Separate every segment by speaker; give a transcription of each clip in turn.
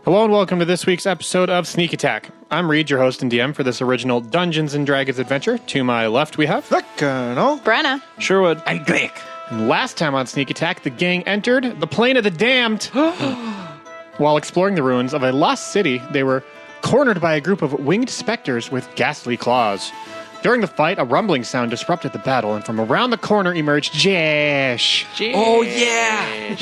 Speaker 1: Hello and welcome to this week's episode of Sneak Attack. I'm Reed, your host and DM for this original Dungeons & Dragons adventure. To my left we have...
Speaker 2: The Colonel.
Speaker 3: Brenna.
Speaker 4: Sherwood.
Speaker 2: And Greg.
Speaker 1: And last time on Sneak Attack, the gang entered the Plane of the Damned. While exploring the ruins of a lost city, they were cornered by a group of winged specters with ghastly claws. During the fight, a rumbling sound disrupted the battle, and from around the corner emerged Jaash.
Speaker 4: Oh, yeah.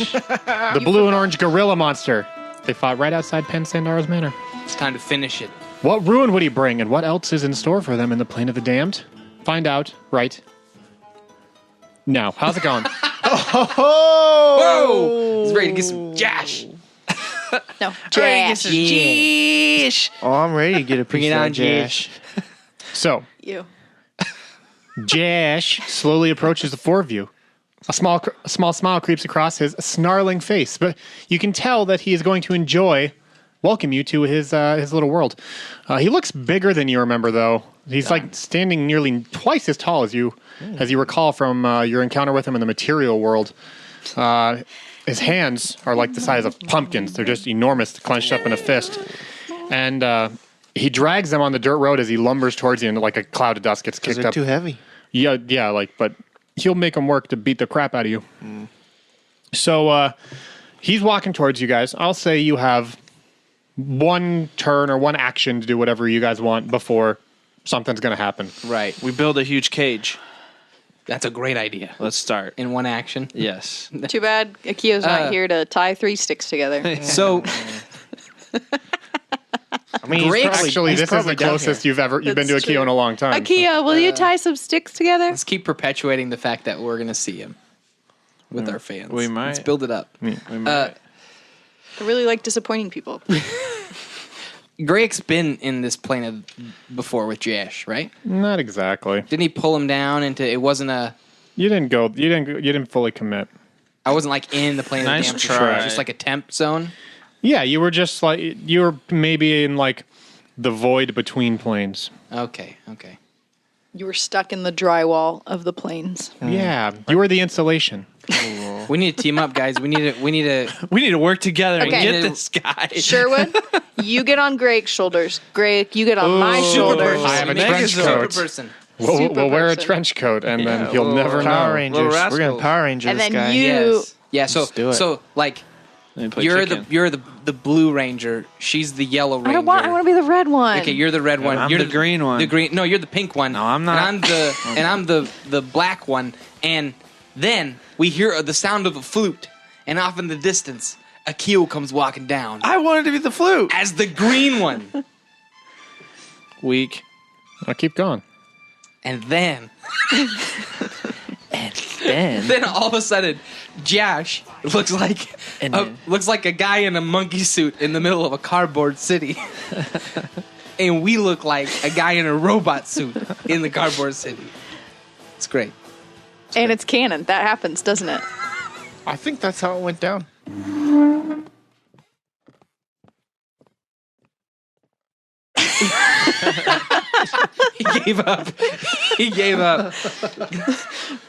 Speaker 1: The blue and orange gorilla monster. They fought right outside Pensandaro's Manor.
Speaker 4: It's time to finish it.
Speaker 1: What ruin would he bring, and what else is in store for them in the Plane of the Damned? Find out right now. How's it going?
Speaker 4: Whoa! He's ready to get some Jaash.
Speaker 3: No, Jaash.
Speaker 4: Jaash.
Speaker 2: Oh, I'm ready to get a
Speaker 4: Bring
Speaker 2: piece
Speaker 4: it
Speaker 2: of
Speaker 4: on,
Speaker 2: Jaash.
Speaker 1: So,
Speaker 3: You.
Speaker 1: Jaash slowly approaches the four of you. A small smile creeps across his snarling face, but you can tell that he is going to welcome you to his little world. He looks bigger than you remember, though. He's like standing nearly twice as tall as you recall from your encounter with him in the material world. His hands are like the size of pumpkins. They're just enormous, clenched up in a fist. And he drags them on the dirt road as he lumbers towards you, and like a cloud of dust gets kicked
Speaker 2: They're
Speaker 1: up.
Speaker 2: too heavy.
Speaker 1: Yeah, but he'll make them work to beat the crap out of you. So he's walking towards you guys. I'll say you have one turn or one action to do whatever you guys want before something's going to happen.
Speaker 4: Right.
Speaker 5: We build a huge cage.
Speaker 4: That's a great idea.
Speaker 5: Let's start.
Speaker 4: In one action.
Speaker 5: Yes.
Speaker 3: Too bad Akio's not here to tie 3 sticks together.
Speaker 4: So,
Speaker 2: I mean,
Speaker 1: Actually, this is the closest you've been to
Speaker 3: That's
Speaker 1: Akio
Speaker 3: true.
Speaker 1: in a long time.
Speaker 3: Akio, will you tie some sticks together?
Speaker 4: let's keep perpetuating the fact that we're going to see him with our fans.
Speaker 5: We might.
Speaker 4: Let's build it up.
Speaker 5: We might.
Speaker 3: I really like disappointing people.
Speaker 4: Greg's been in this plane before with Jaash, right?
Speaker 1: Not exactly.
Speaker 4: Didn't he pull him down into? It wasn't a.
Speaker 1: You didn't fully commit.
Speaker 4: I wasn't like in the plane
Speaker 5: Nice
Speaker 4: of the
Speaker 5: try.
Speaker 4: damn. It was just like a temp zone.
Speaker 1: Yeah, you were just like you were maybe in like the void between planes.
Speaker 4: Okay.
Speaker 3: You were stuck in the drywall of the plains.
Speaker 1: Yeah, you were the insulation.
Speaker 4: We need to team up, guys. We need to.
Speaker 5: we need to work together and
Speaker 3: Okay.
Speaker 5: get this guy.
Speaker 3: Sherwood, you get on Greg's shoulders. Greg, you get on my shoulders.
Speaker 1: I have a
Speaker 4: Make
Speaker 1: trench
Speaker 4: a
Speaker 1: coat.
Speaker 4: super person.
Speaker 1: We'll wear a
Speaker 3: person.
Speaker 1: trench coat, and then
Speaker 5: Yeah,
Speaker 1: he'll
Speaker 5: we'll-
Speaker 1: never
Speaker 2: Power
Speaker 1: know.
Speaker 2: Rangers.
Speaker 5: Little
Speaker 2: We're going to Power Ranger
Speaker 3: And
Speaker 2: this
Speaker 3: then
Speaker 2: guy.
Speaker 3: you-
Speaker 4: Yes. Yeah.
Speaker 2: Let's do it.
Speaker 4: So like
Speaker 5: Let me play
Speaker 4: you're
Speaker 5: chicken.
Speaker 4: the blue ranger. She's the yellow ranger.
Speaker 3: I want to be the red one.
Speaker 4: Okay, you're the red one.
Speaker 5: I'm
Speaker 4: You're
Speaker 5: the green one.
Speaker 4: The green. No, you're the pink one.
Speaker 5: No, I'm not.
Speaker 4: And I'm the black one. And then we hear the sound of a flute, and off in the distance, Akio comes walking down
Speaker 5: I wanted to be the flute.
Speaker 4: as the green one.
Speaker 5: Weak.
Speaker 1: I'll keep going.
Speaker 4: And then
Speaker 2: Then.
Speaker 4: all of a sudden, Jaash looks like a guy in a monkey suit in the middle of a cardboard city. And we look like a guy in a robot suit in the cardboard city. It's great.
Speaker 3: And it's canon. That happens, doesn't it?
Speaker 2: I think that's how it went down.
Speaker 4: He gave up.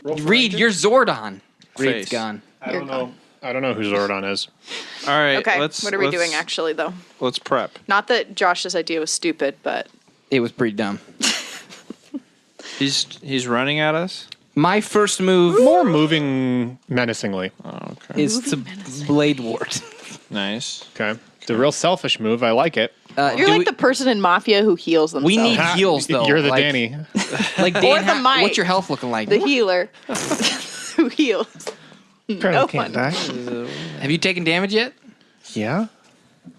Speaker 4: Reed, you're Zordon. Reed's
Speaker 5: Face.
Speaker 4: gone.
Speaker 1: I don't know who Zordon is.
Speaker 5: All right.
Speaker 3: Okay,
Speaker 5: Let's,
Speaker 3: what are we doing actually, though?
Speaker 5: Let's prep.
Speaker 3: Not that Josh's idea was stupid, but
Speaker 4: It was pretty dumb.
Speaker 5: He's running at us.
Speaker 4: My first move
Speaker 1: More moving menacingly.
Speaker 5: Oh, okay.
Speaker 4: is to Blade Ward.
Speaker 5: Nice.
Speaker 1: Okay, it's a real selfish move. I like it.
Speaker 3: you're like the person in Mafia who heals themselves.
Speaker 4: We need heals, though.
Speaker 1: You're the
Speaker 4: like,
Speaker 1: Danny.
Speaker 4: Like
Speaker 3: Or
Speaker 4: Dan,
Speaker 3: the Mike.
Speaker 4: what's your health looking like?
Speaker 3: the healer who heals.
Speaker 2: Colonel
Speaker 3: No
Speaker 2: can't
Speaker 3: one.
Speaker 2: die.
Speaker 4: Have you taken damage yet?
Speaker 2: Yeah.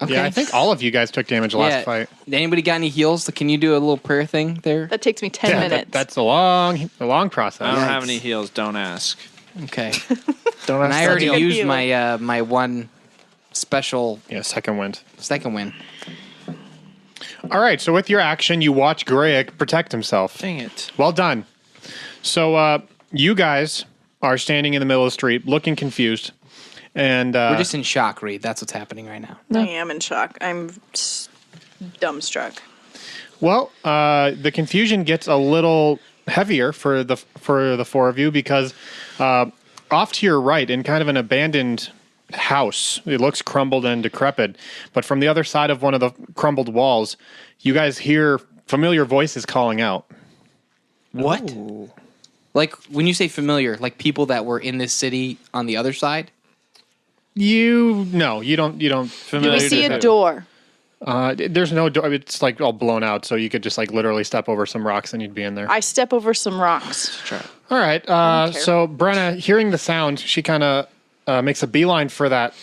Speaker 4: Okay.
Speaker 1: Yeah, I think all of you guys took damage last fight.
Speaker 4: Anybody got any heals? Can you do a little prayer thing there?
Speaker 3: That takes me 10
Speaker 1: Yeah,
Speaker 3: minutes.
Speaker 1: that's a long process.
Speaker 5: I don't have any heals. Don't ask.
Speaker 4: Okay.
Speaker 2: Don't
Speaker 4: And I
Speaker 2: ask
Speaker 4: already
Speaker 3: Good
Speaker 4: used
Speaker 3: heal.
Speaker 4: my my one special
Speaker 1: Yeah, second wind.
Speaker 4: second win.
Speaker 1: All right, so with your action, you watch Greg protect himself.
Speaker 5: Dang it.
Speaker 1: Well done. So you guys are standing in the middle of the street, looking confused, and
Speaker 4: We're just in shock, Reed. That's what's happening right now.
Speaker 3: I am in shock. I'm dumbstruck.
Speaker 1: well, the confusion gets a little heavier for the four of you because off to your right, in kind of an abandoned house. It looks crumbled and decrepit, but from the other side of one of the crumbled walls, you guys hear familiar voices calling out.
Speaker 4: What? Like when you say familiar, like people that were in this city on the other side?
Speaker 1: You don't.
Speaker 3: Do we
Speaker 5: Familiar
Speaker 3: see
Speaker 5: to
Speaker 3: a
Speaker 5: who?
Speaker 3: door?
Speaker 1: There's no door. It's like all blown out, so you could just like literally step over some rocks and you'd be in there.
Speaker 3: I step over some rocks.
Speaker 1: All right.
Speaker 3: don't care.
Speaker 1: So Brenna, hearing the sound, she kind of makes a beeline for that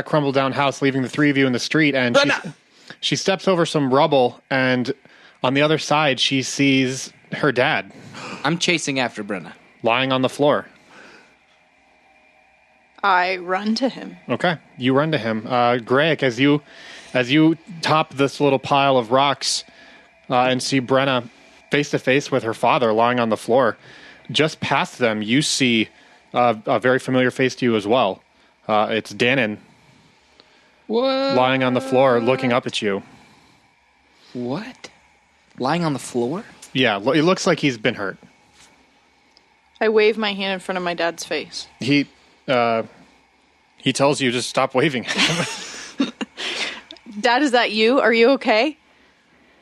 Speaker 1: crumbled down house, leaving the three of you in the street, and she steps over some rubble, and on the other side, she sees her dad
Speaker 4: I'm chasing after Brenna.
Speaker 1: lying on the floor.
Speaker 3: I run to him.
Speaker 1: Okay, you run to him, Greg. As you top this little pile of rocks and see Brenna face to face with her father lying on the floor. Just past them, you see a very familiar face to you as well. It's Dannon
Speaker 4: What?
Speaker 1: lying on the floor, looking up at you.
Speaker 4: What? Lying on the floor?
Speaker 1: Yeah, it looks like he's been hurt.
Speaker 3: I wave my hand in front of my dad's face.
Speaker 1: He tells you to stop waving at him.
Speaker 3: Dad, is that you? Are you okay?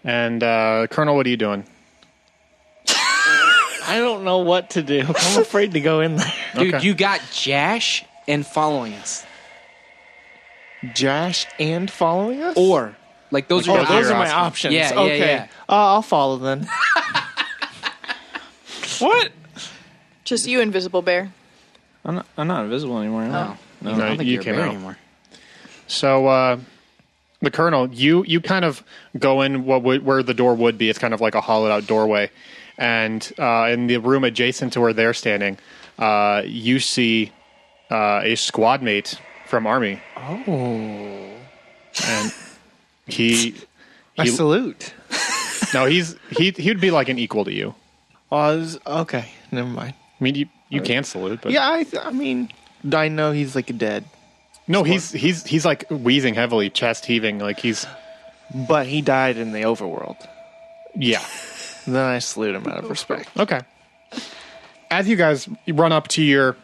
Speaker 1: And Colonel, what are you doing?
Speaker 2: I don't know what to do. I'm afraid to go in there.
Speaker 4: Dude,
Speaker 1: Okay.
Speaker 4: you got Jaash and following us.
Speaker 2: Jaash and following us?
Speaker 4: Or, like, those are
Speaker 2: Oh,
Speaker 4: your
Speaker 2: those are my
Speaker 4: options.
Speaker 2: options.
Speaker 4: Yeah, yeah,
Speaker 2: okay.
Speaker 4: yeah.
Speaker 2: I'll follow then.
Speaker 5: What?
Speaker 3: Just you, Invisible Bear.
Speaker 5: I'm not invisible anymore. Am I?
Speaker 4: No,
Speaker 1: No,
Speaker 4: I don't think
Speaker 1: you
Speaker 4: you're a
Speaker 1: came
Speaker 4: bear
Speaker 1: out.
Speaker 4: anymore.
Speaker 1: So, the Colonel, you kind of go in where the door would be. It's kind of like a hollowed out doorway. And in the room adjacent to where they're standing, you see a squad mate from Army.
Speaker 2: Oh.
Speaker 1: And he
Speaker 2: I salute.
Speaker 1: no, he'd be like an equal to you.
Speaker 2: Okay, never mind.
Speaker 1: I mean, you can salute, but
Speaker 2: Yeah, I mean, I know he's like dead,
Speaker 1: no, he's like wheezing heavily, chest heaving, like he's
Speaker 2: but he died in the overworld.
Speaker 1: yeah.
Speaker 2: Then I salute him out of respect.
Speaker 1: Okay. As you guys run up to your,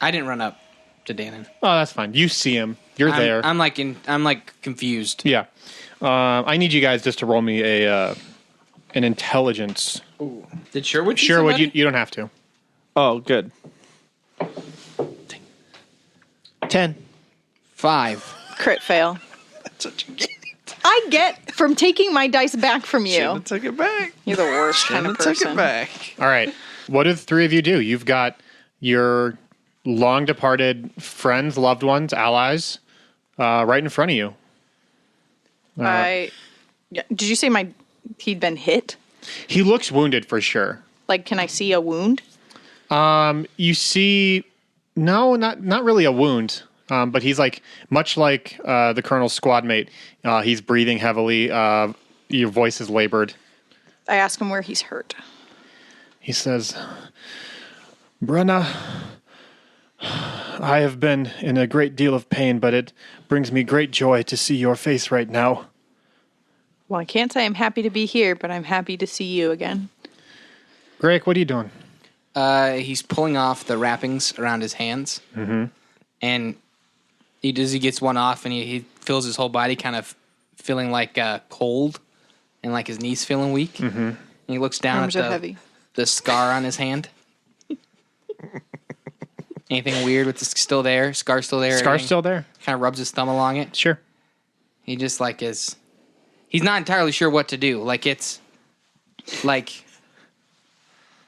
Speaker 4: I didn't run up to Dannon.
Speaker 1: oh, that's fine. You see him. You're there.
Speaker 4: I'm like confused.
Speaker 1: Yeah. I need you guys just to roll me an intelligence.
Speaker 4: Did Sherwood? see
Speaker 1: Sherwood,
Speaker 4: somebody?
Speaker 1: you don't have to.
Speaker 5: Oh, good.
Speaker 2: 10.
Speaker 4: 5.
Speaker 3: Crit fail. I get from taking my dice back from you.
Speaker 2: Took it back.
Speaker 3: You're the worst kind of
Speaker 2: Took
Speaker 3: person.
Speaker 2: it back.
Speaker 1: All right. What do the three of you do? You've got your long departed friends, loved ones, allies, right in front of you.
Speaker 3: Yeah, did you say he'd been hit?
Speaker 1: He looks wounded for sure.
Speaker 3: Like, can I see a wound?
Speaker 1: You see, no, not really a wound, but he's like much like the Colonel's squad mate. He's breathing heavily. Your voice is labored.
Speaker 3: I ask him where he's hurt.
Speaker 1: He says, "Brenna, I have been in a great deal of pain, but it brings me great joy to see your face right now."
Speaker 3: Well, I can't say I'm happy to be here, but I'm happy to see you again.
Speaker 1: Greg, what are you doing?
Speaker 4: He's pulling off the wrappings around his hands, and he gets one off, and he feels his whole body kind of feeling like cold, and like his knees feeling weak. And he looks down
Speaker 3: Arms
Speaker 4: at
Speaker 3: are heavy.
Speaker 4: the scar on his hand. Anything weird with the still there? Scar still there?
Speaker 1: Scar's still there.
Speaker 4: Kind of rubs his thumb along it.
Speaker 1: Sure.
Speaker 4: He just like is. He's not entirely sure what to do. Like it's like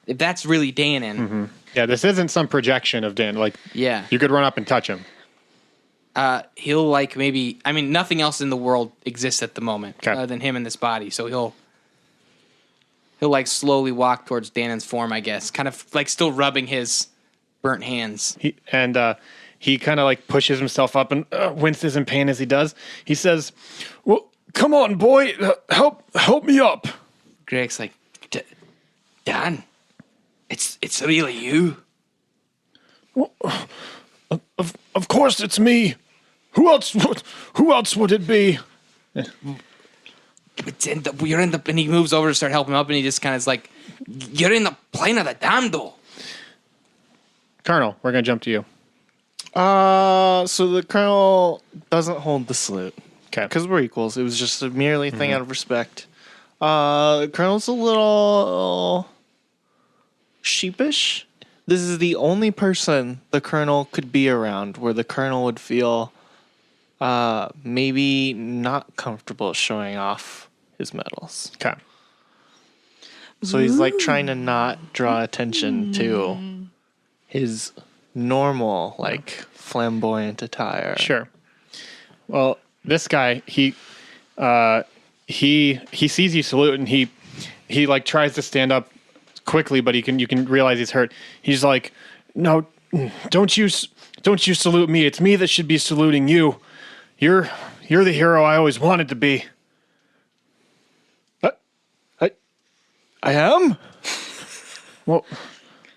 Speaker 4: if that's really Dannon.
Speaker 1: Yeah, this isn't some projection of Dan. Like,
Speaker 4: Yeah.
Speaker 1: you could run up and touch him.
Speaker 4: He'll like maybe. I mean, nothing else in the world exists at the moment
Speaker 1: Okay.
Speaker 4: other than him and this body. So he'll like slowly walk towards Dannon's form. I guess, kind of like still rubbing his burnt hands.
Speaker 1: He kind of like pushes himself up and winces in pain as he does. He says, "Well, come on, boy, help me up."
Speaker 4: Greg's like, Dan, it's really you.
Speaker 1: Of course, it's me. Who else would it be?
Speaker 4: You're in the, and he moves over to start helping him up, and he just kind of is like, you're in the plane of the damned, though.
Speaker 1: Colonel, we're gonna jump to you.
Speaker 2: So the colonel doesn't hold the salute.
Speaker 1: Okay.
Speaker 2: Because we're equals. It was just a merely thing out of respect. The colonel's a little sheepish. This is the only person the colonel could be around where the colonel would feel maybe not comfortable showing off his medals.
Speaker 1: Okay.
Speaker 2: So he's like trying to not draw attention to his normal, like flamboyant attire.
Speaker 1: Sure. Well, this guy, he sees you salute, and he like tries to stand up quickly, but you can realize he's hurt. He's like, "No, don't you salute me. It's me that should be saluting you. You're the hero I always wanted to be."
Speaker 2: I am?
Speaker 1: Well,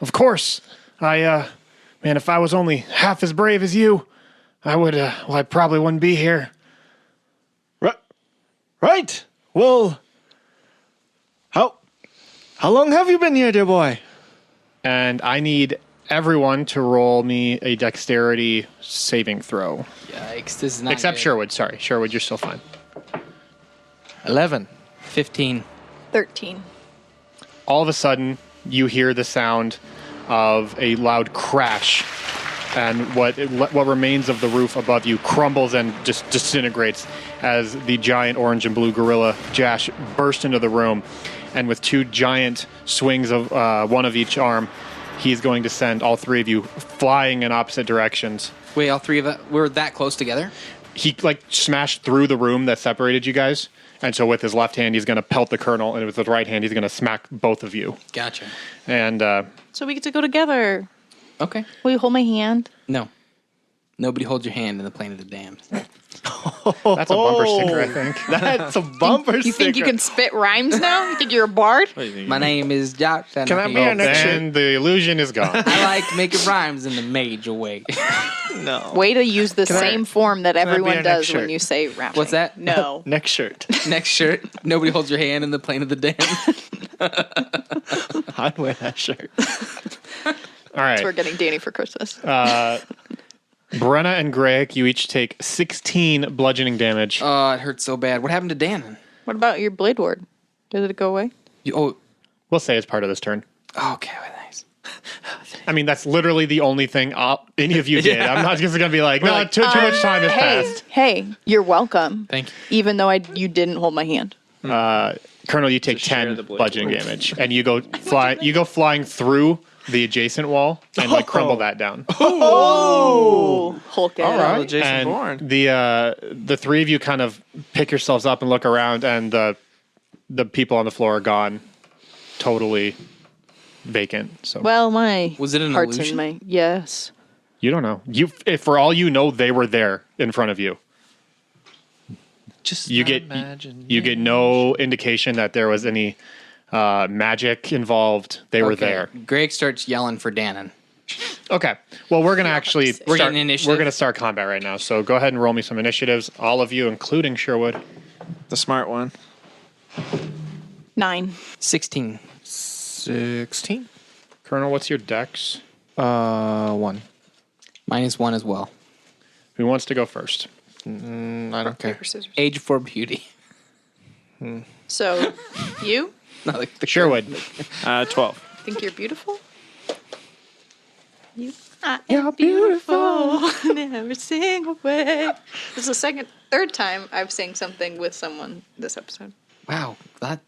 Speaker 1: of course. Man, if I was only half as brave as you, I probably wouldn't be here.
Speaker 2: Right. Well, how long have you been here, dear boy?
Speaker 1: And I need everyone to roll me a dexterity saving throw.
Speaker 4: Yikes, this is not
Speaker 1: Except
Speaker 4: good.
Speaker 1: Sherwood, sorry. Sherwood, you're still fine.
Speaker 2: 11.
Speaker 4: 15.
Speaker 3: 13.
Speaker 1: All of a sudden, you hear the sound of a loud crash, and what remains of the roof above you crumbles and just disintegrates as the giant orange and blue gorilla Jaash burst into the room, and with two giant swings of one of each arm, he's going to send all three of you flying in opposite directions.
Speaker 4: Wait, all three of us, we're that close together?
Speaker 1: He like smashed through the room that separated you guys, and so with his left hand he's going to pelt the colonel, and with his right hand he's going to smack both of you.
Speaker 4: Gotcha.
Speaker 1: And
Speaker 3: So we get to go together.
Speaker 4: Okay.
Speaker 3: Will you hold my hand?
Speaker 4: No. Nobody holds your hand in the plane of the damned.
Speaker 1: that's a bumper sticker, I think.
Speaker 2: That's a bumper
Speaker 3: You think you can spit rhymes now? You think you're a bard?
Speaker 4: My name is Jaash. And
Speaker 2: Can I be our next
Speaker 1: And the illusion is gone.
Speaker 4: I like making rhymes in the major way.
Speaker 2: No.
Speaker 3: Way to use the
Speaker 2: Can I-
Speaker 3: same form that
Speaker 2: I be
Speaker 3: everyone
Speaker 2: our
Speaker 3: does
Speaker 2: next
Speaker 3: when
Speaker 2: shirt?
Speaker 3: you say rap.
Speaker 4: What's that?
Speaker 3: No.
Speaker 2: Next shirt.
Speaker 4: Next shirt. Nobody holds your hand in the plane of the damned.
Speaker 2: I'd wear that shirt.
Speaker 1: All right.
Speaker 3: We're getting Danny for Christmas.
Speaker 1: Brenna and Greg, you each take 16 bludgeoning damage.
Speaker 4: Oh, it hurts so bad. What happened to Dan?
Speaker 3: What about your blade ward? Did it go away?
Speaker 1: We'll say it's part of this turn.
Speaker 4: Okay, nice.
Speaker 1: I mean, that's literally the only thing any of you did. I'm not just going to be like, no, too much time has passed.
Speaker 3: Hey, you're welcome.
Speaker 4: Thank you.
Speaker 3: Even though you didn't hold my hand.
Speaker 1: Colonel, you take
Speaker 5: share
Speaker 1: 10
Speaker 5: the blade.
Speaker 1: bludgeoning damage, and you go flying through the adjacent wall and like crumble that down.
Speaker 3: Oh, Hulk it.
Speaker 2: All right.
Speaker 5: Jason
Speaker 1: And
Speaker 5: Bourne.
Speaker 1: the three of you kind of pick yourselves up and look around, and the people on the floor are gone, totally vacant. So
Speaker 3: Well, my
Speaker 4: Was it an
Speaker 3: heart's
Speaker 4: illusion?
Speaker 3: in my yes.
Speaker 1: you don't know. If for all you know, they were there in front of you.
Speaker 2: Just
Speaker 1: You get no indication that there was any magic involved. They were there.
Speaker 4: Greg starts yelling for Dannon.
Speaker 1: Okay. Well, we're gonna actually
Speaker 4: We're getting initiative?
Speaker 1: We're gonna start combat right now. So go ahead and roll me some initiatives, all of you, including Sherwood.
Speaker 5: The smart one.
Speaker 3: 9.
Speaker 4: 16.
Speaker 2: 16.
Speaker 1: Colonel, what's your dex?
Speaker 2: 1.
Speaker 4: -1 as well.
Speaker 1: Who wants to go first?
Speaker 2: I don't care.
Speaker 3: Paper, scissors.
Speaker 4: Age for beauty.
Speaker 3: So, you
Speaker 4: Not like the
Speaker 1: Sherwood.
Speaker 5: 12.
Speaker 3: think you're beautiful? You're beautiful in every single way. This is the third time I've sang something with someone this episode.
Speaker 4: Wow,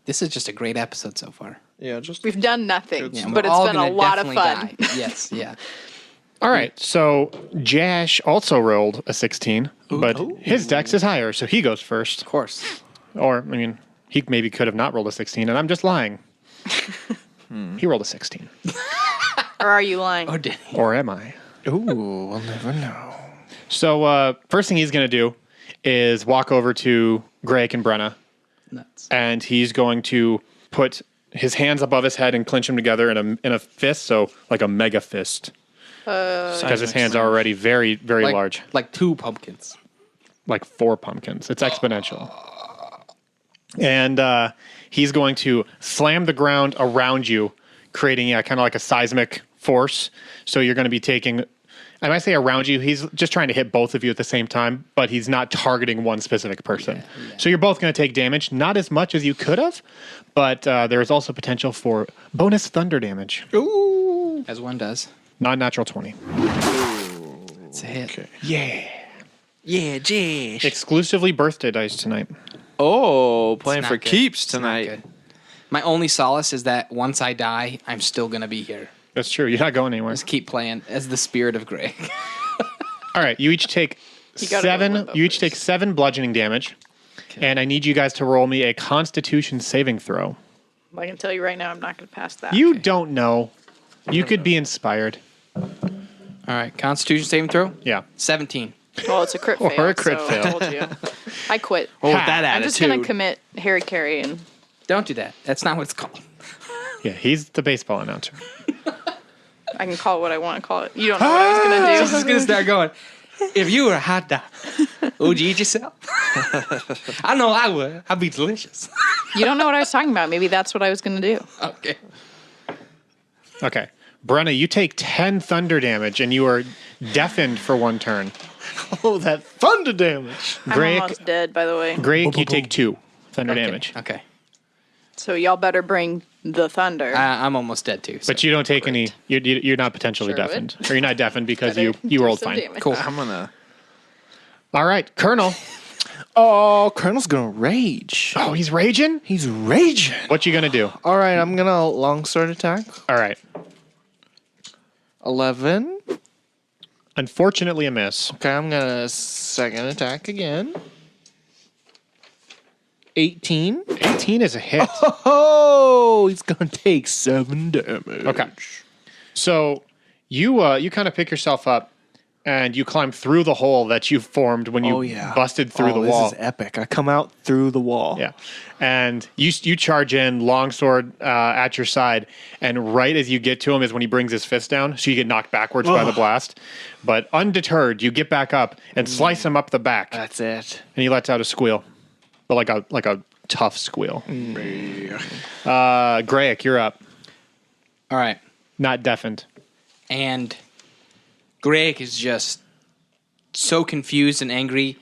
Speaker 4: this is just a great episode so far.
Speaker 5: Yeah, just
Speaker 3: We've done nothing,
Speaker 4: Yeah,
Speaker 3: but
Speaker 4: we're
Speaker 3: it's
Speaker 4: all
Speaker 3: been a
Speaker 4: gonna
Speaker 3: lot of
Speaker 4: definitely
Speaker 3: fun.
Speaker 4: die. Yes, yeah.
Speaker 1: All right. So Jaash also rolled a 16, but his dex is higher, so he goes first.
Speaker 4: Of course.
Speaker 1: Or I mean, he maybe could have not rolled a 16, and I'm just lying. He rolled a 16,
Speaker 3: Or are you lying?
Speaker 4: Oh, Danny.
Speaker 1: or am I?
Speaker 2: Ooh, we'll never know.
Speaker 1: So first thing he's going to do is walk over to Greg and Brenna,
Speaker 4: Nuts.
Speaker 1: and he's going to put his hands above his head and clench them together in a fist, so like a mega fist, because his hands are already very, very large,
Speaker 4: Like 2 pumpkins.
Speaker 1: like 4 pumpkins. It's exponential. And he's going to slam the ground around you, creating kind of like a seismic force. So you're going to be taking I might say around you. He's just trying to hit both of you at the same time, but he's not targeting one specific person. Yeah. So you're both going to take damage, not as much as you could have, but there is also potential for bonus thunder damage.
Speaker 4: Ooh. As one does.
Speaker 1: Non-natural 20.
Speaker 4: It's a hit.
Speaker 2: Okay.
Speaker 1: Yeah.
Speaker 2: Yeah, Jaash.
Speaker 1: Exclusively birthday dice tonight.
Speaker 5: Oh, playing
Speaker 4: It's
Speaker 5: for
Speaker 4: not good.
Speaker 5: keeps
Speaker 4: It's not
Speaker 5: tonight.
Speaker 4: good. My only solace is that once I die, I'm still going to be here.
Speaker 1: That's true. You're not going anywhere.
Speaker 4: Just keep playing as the spirit of Greg.
Speaker 1: All right. You each take
Speaker 3: gotta go limbo
Speaker 1: You each
Speaker 3: first.
Speaker 1: take 7 bludgeoning damage, and I need you guys to roll me a Constitution saving throw.
Speaker 3: I can tell you right now, I'm not going to pass that.
Speaker 1: You don't know. You could be inspired.
Speaker 4: All right. Constitution saving throw?
Speaker 1: Yeah.
Speaker 4: 17.
Speaker 3: Well, it's a crit
Speaker 1: Or
Speaker 3: fail.
Speaker 1: a crit
Speaker 3: so
Speaker 1: fail.
Speaker 3: I told you. I quit.
Speaker 5: Well, with that
Speaker 3: I'm just going to
Speaker 5: attitude.
Speaker 3: commit Harry Carey and
Speaker 4: Don't do that. That's not what it's called.
Speaker 1: Yeah. He's the baseball announcer.
Speaker 3: I can call it what I want to call it. You don't know what I was going to
Speaker 4: Just
Speaker 3: do.
Speaker 4: going to start going. If you were a hot dog, would you eat yourself? I know I would. I'd be delicious.
Speaker 3: You don't know what I was talking about. Maybe that's what I was going to do.
Speaker 4: Okay.
Speaker 1: Okay. Brenna, you take 10 thunder damage, and you are deafened for 1 turn.
Speaker 2: Oh, that thunder damage.
Speaker 3: I'm
Speaker 1: Greg,
Speaker 3: almost dead, by the way.
Speaker 1: Greg, you take 2 thunder
Speaker 4: Okay.
Speaker 1: damage.
Speaker 4: Okay.
Speaker 3: So y'all better bring the thunder.
Speaker 4: I'm almost dead too. So.
Speaker 1: But you don't take any. You're not potentially
Speaker 3: Sure would.
Speaker 1: deafened, or you're not deafened because
Speaker 3: Better
Speaker 1: you
Speaker 3: do
Speaker 1: rolled
Speaker 3: some
Speaker 1: fine.
Speaker 3: damage.
Speaker 4: Cool.
Speaker 5: I'm gonna.
Speaker 1: All right, Colonel.
Speaker 2: Oh, Colonel's gonna rage.
Speaker 1: Oh, he's raging.
Speaker 2: He's raging.
Speaker 1: What you gonna do?
Speaker 2: All right, I'm gonna longsword attack.
Speaker 1: All right.
Speaker 2: 11.
Speaker 1: Unfortunately, a miss.
Speaker 2: Okay, I'm gonna second attack again. 18.
Speaker 1: 18 is a hit.
Speaker 2: Oh, he's gonna take 7 damage.
Speaker 1: Okay. So you kind of pick yourself up and you climb through the hole that you formed when you busted through the wall.
Speaker 2: This is epic. I come out through the wall.
Speaker 1: Yeah. And you charge in, longsword at your side, and right as you get to him is when he brings his fist down, so you get knocked backwards by the blast. But undeterred, you get back up and slice him up the back, and
Speaker 2: That's it.
Speaker 1: he lets out a squeal, but like a tough squeal. Grayek, you're up.
Speaker 4: All right.
Speaker 1: Not deafened.
Speaker 4: And Greg is just so confused and angry.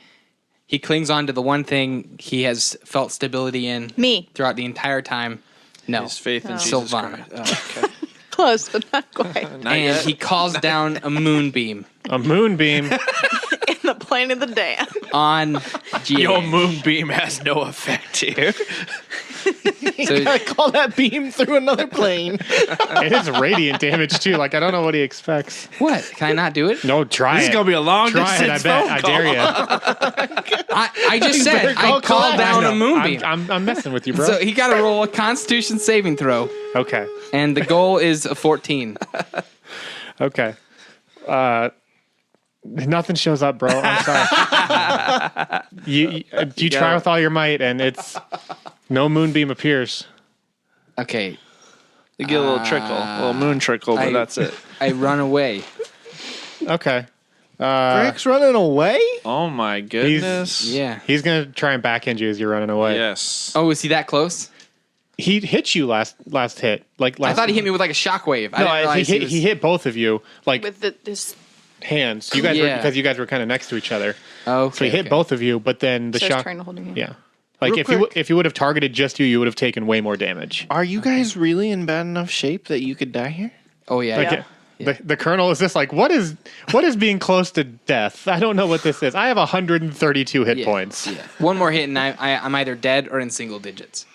Speaker 4: He clings on to the one thing he has felt stability in
Speaker 3: Me.
Speaker 4: throughout the entire time. No.
Speaker 5: His faith in Jesus
Speaker 4: Sylvana.
Speaker 5: Christ. Oh, okay.
Speaker 3: Close, but not quite.
Speaker 5: Not
Speaker 4: And
Speaker 5: yet.
Speaker 4: he calls down a moonbeam
Speaker 1: A moonbeam.
Speaker 3: In the plane of the dam.
Speaker 4: on
Speaker 5: Your
Speaker 4: Jaash.
Speaker 5: moonbeam has no effect here.
Speaker 4: So
Speaker 2: I call that beam through another plane.
Speaker 1: It is radiant damage too. Like I don't know what he expects.
Speaker 4: what? Can I not do it?
Speaker 1: No, try
Speaker 5: This
Speaker 1: it.
Speaker 5: is gonna be a long
Speaker 1: Try it. I
Speaker 5: distance
Speaker 1: bet.
Speaker 5: phone
Speaker 1: I
Speaker 5: call.
Speaker 1: dare you.
Speaker 4: I just said I
Speaker 1: Call
Speaker 4: called
Speaker 1: it.
Speaker 4: down
Speaker 1: I
Speaker 4: a
Speaker 1: know.
Speaker 4: moonbeam.
Speaker 1: I'm messing with you, bro.
Speaker 4: So he got to roll a Constitution saving throw,
Speaker 1: Okay.
Speaker 4: and the goal is a 14.
Speaker 1: Okay. Nothing shows up, bro. I'm sorry. you try with all your might, and it's no moonbeam appears.
Speaker 4: Okay,
Speaker 5: You get a little trickle, a little moon trickle, but
Speaker 4: I-
Speaker 5: that's it.
Speaker 4: I run away.
Speaker 1: Okay.
Speaker 2: Greg's running away?
Speaker 5: Oh my goodness.
Speaker 4: Yeah.
Speaker 1: He's gonna try and backhand you as you're running away.
Speaker 5: Yes.
Speaker 4: Oh, is he that close?
Speaker 1: He hit you last hit. Like last.
Speaker 4: I thought he hit me with like a shockwave. I didn't
Speaker 1: No,
Speaker 4: realize
Speaker 1: he hit both of you like
Speaker 3: With this.
Speaker 1: hands. You guys were
Speaker 4: Yeah.
Speaker 1: because you guys were kind of next to each other.
Speaker 4: Oh,
Speaker 1: So he hit both of you, but then the
Speaker 3: So I was
Speaker 1: shock.
Speaker 3: trying to hold your hand.
Speaker 1: Yeah. Like
Speaker 2: Real
Speaker 1: if you would have targeted just you, you would have taken way more damage.
Speaker 2: Are you guys really in bad enough shape that you could die here?
Speaker 4: Oh yeah.
Speaker 1: Like,
Speaker 4: yeah.
Speaker 1: The colonel is just like, what is being close to death? I don't know what this is. I have 132 hit
Speaker 4: Yeah.
Speaker 1: points.
Speaker 4: Yeah. One more hit and I'm either dead or in single digits.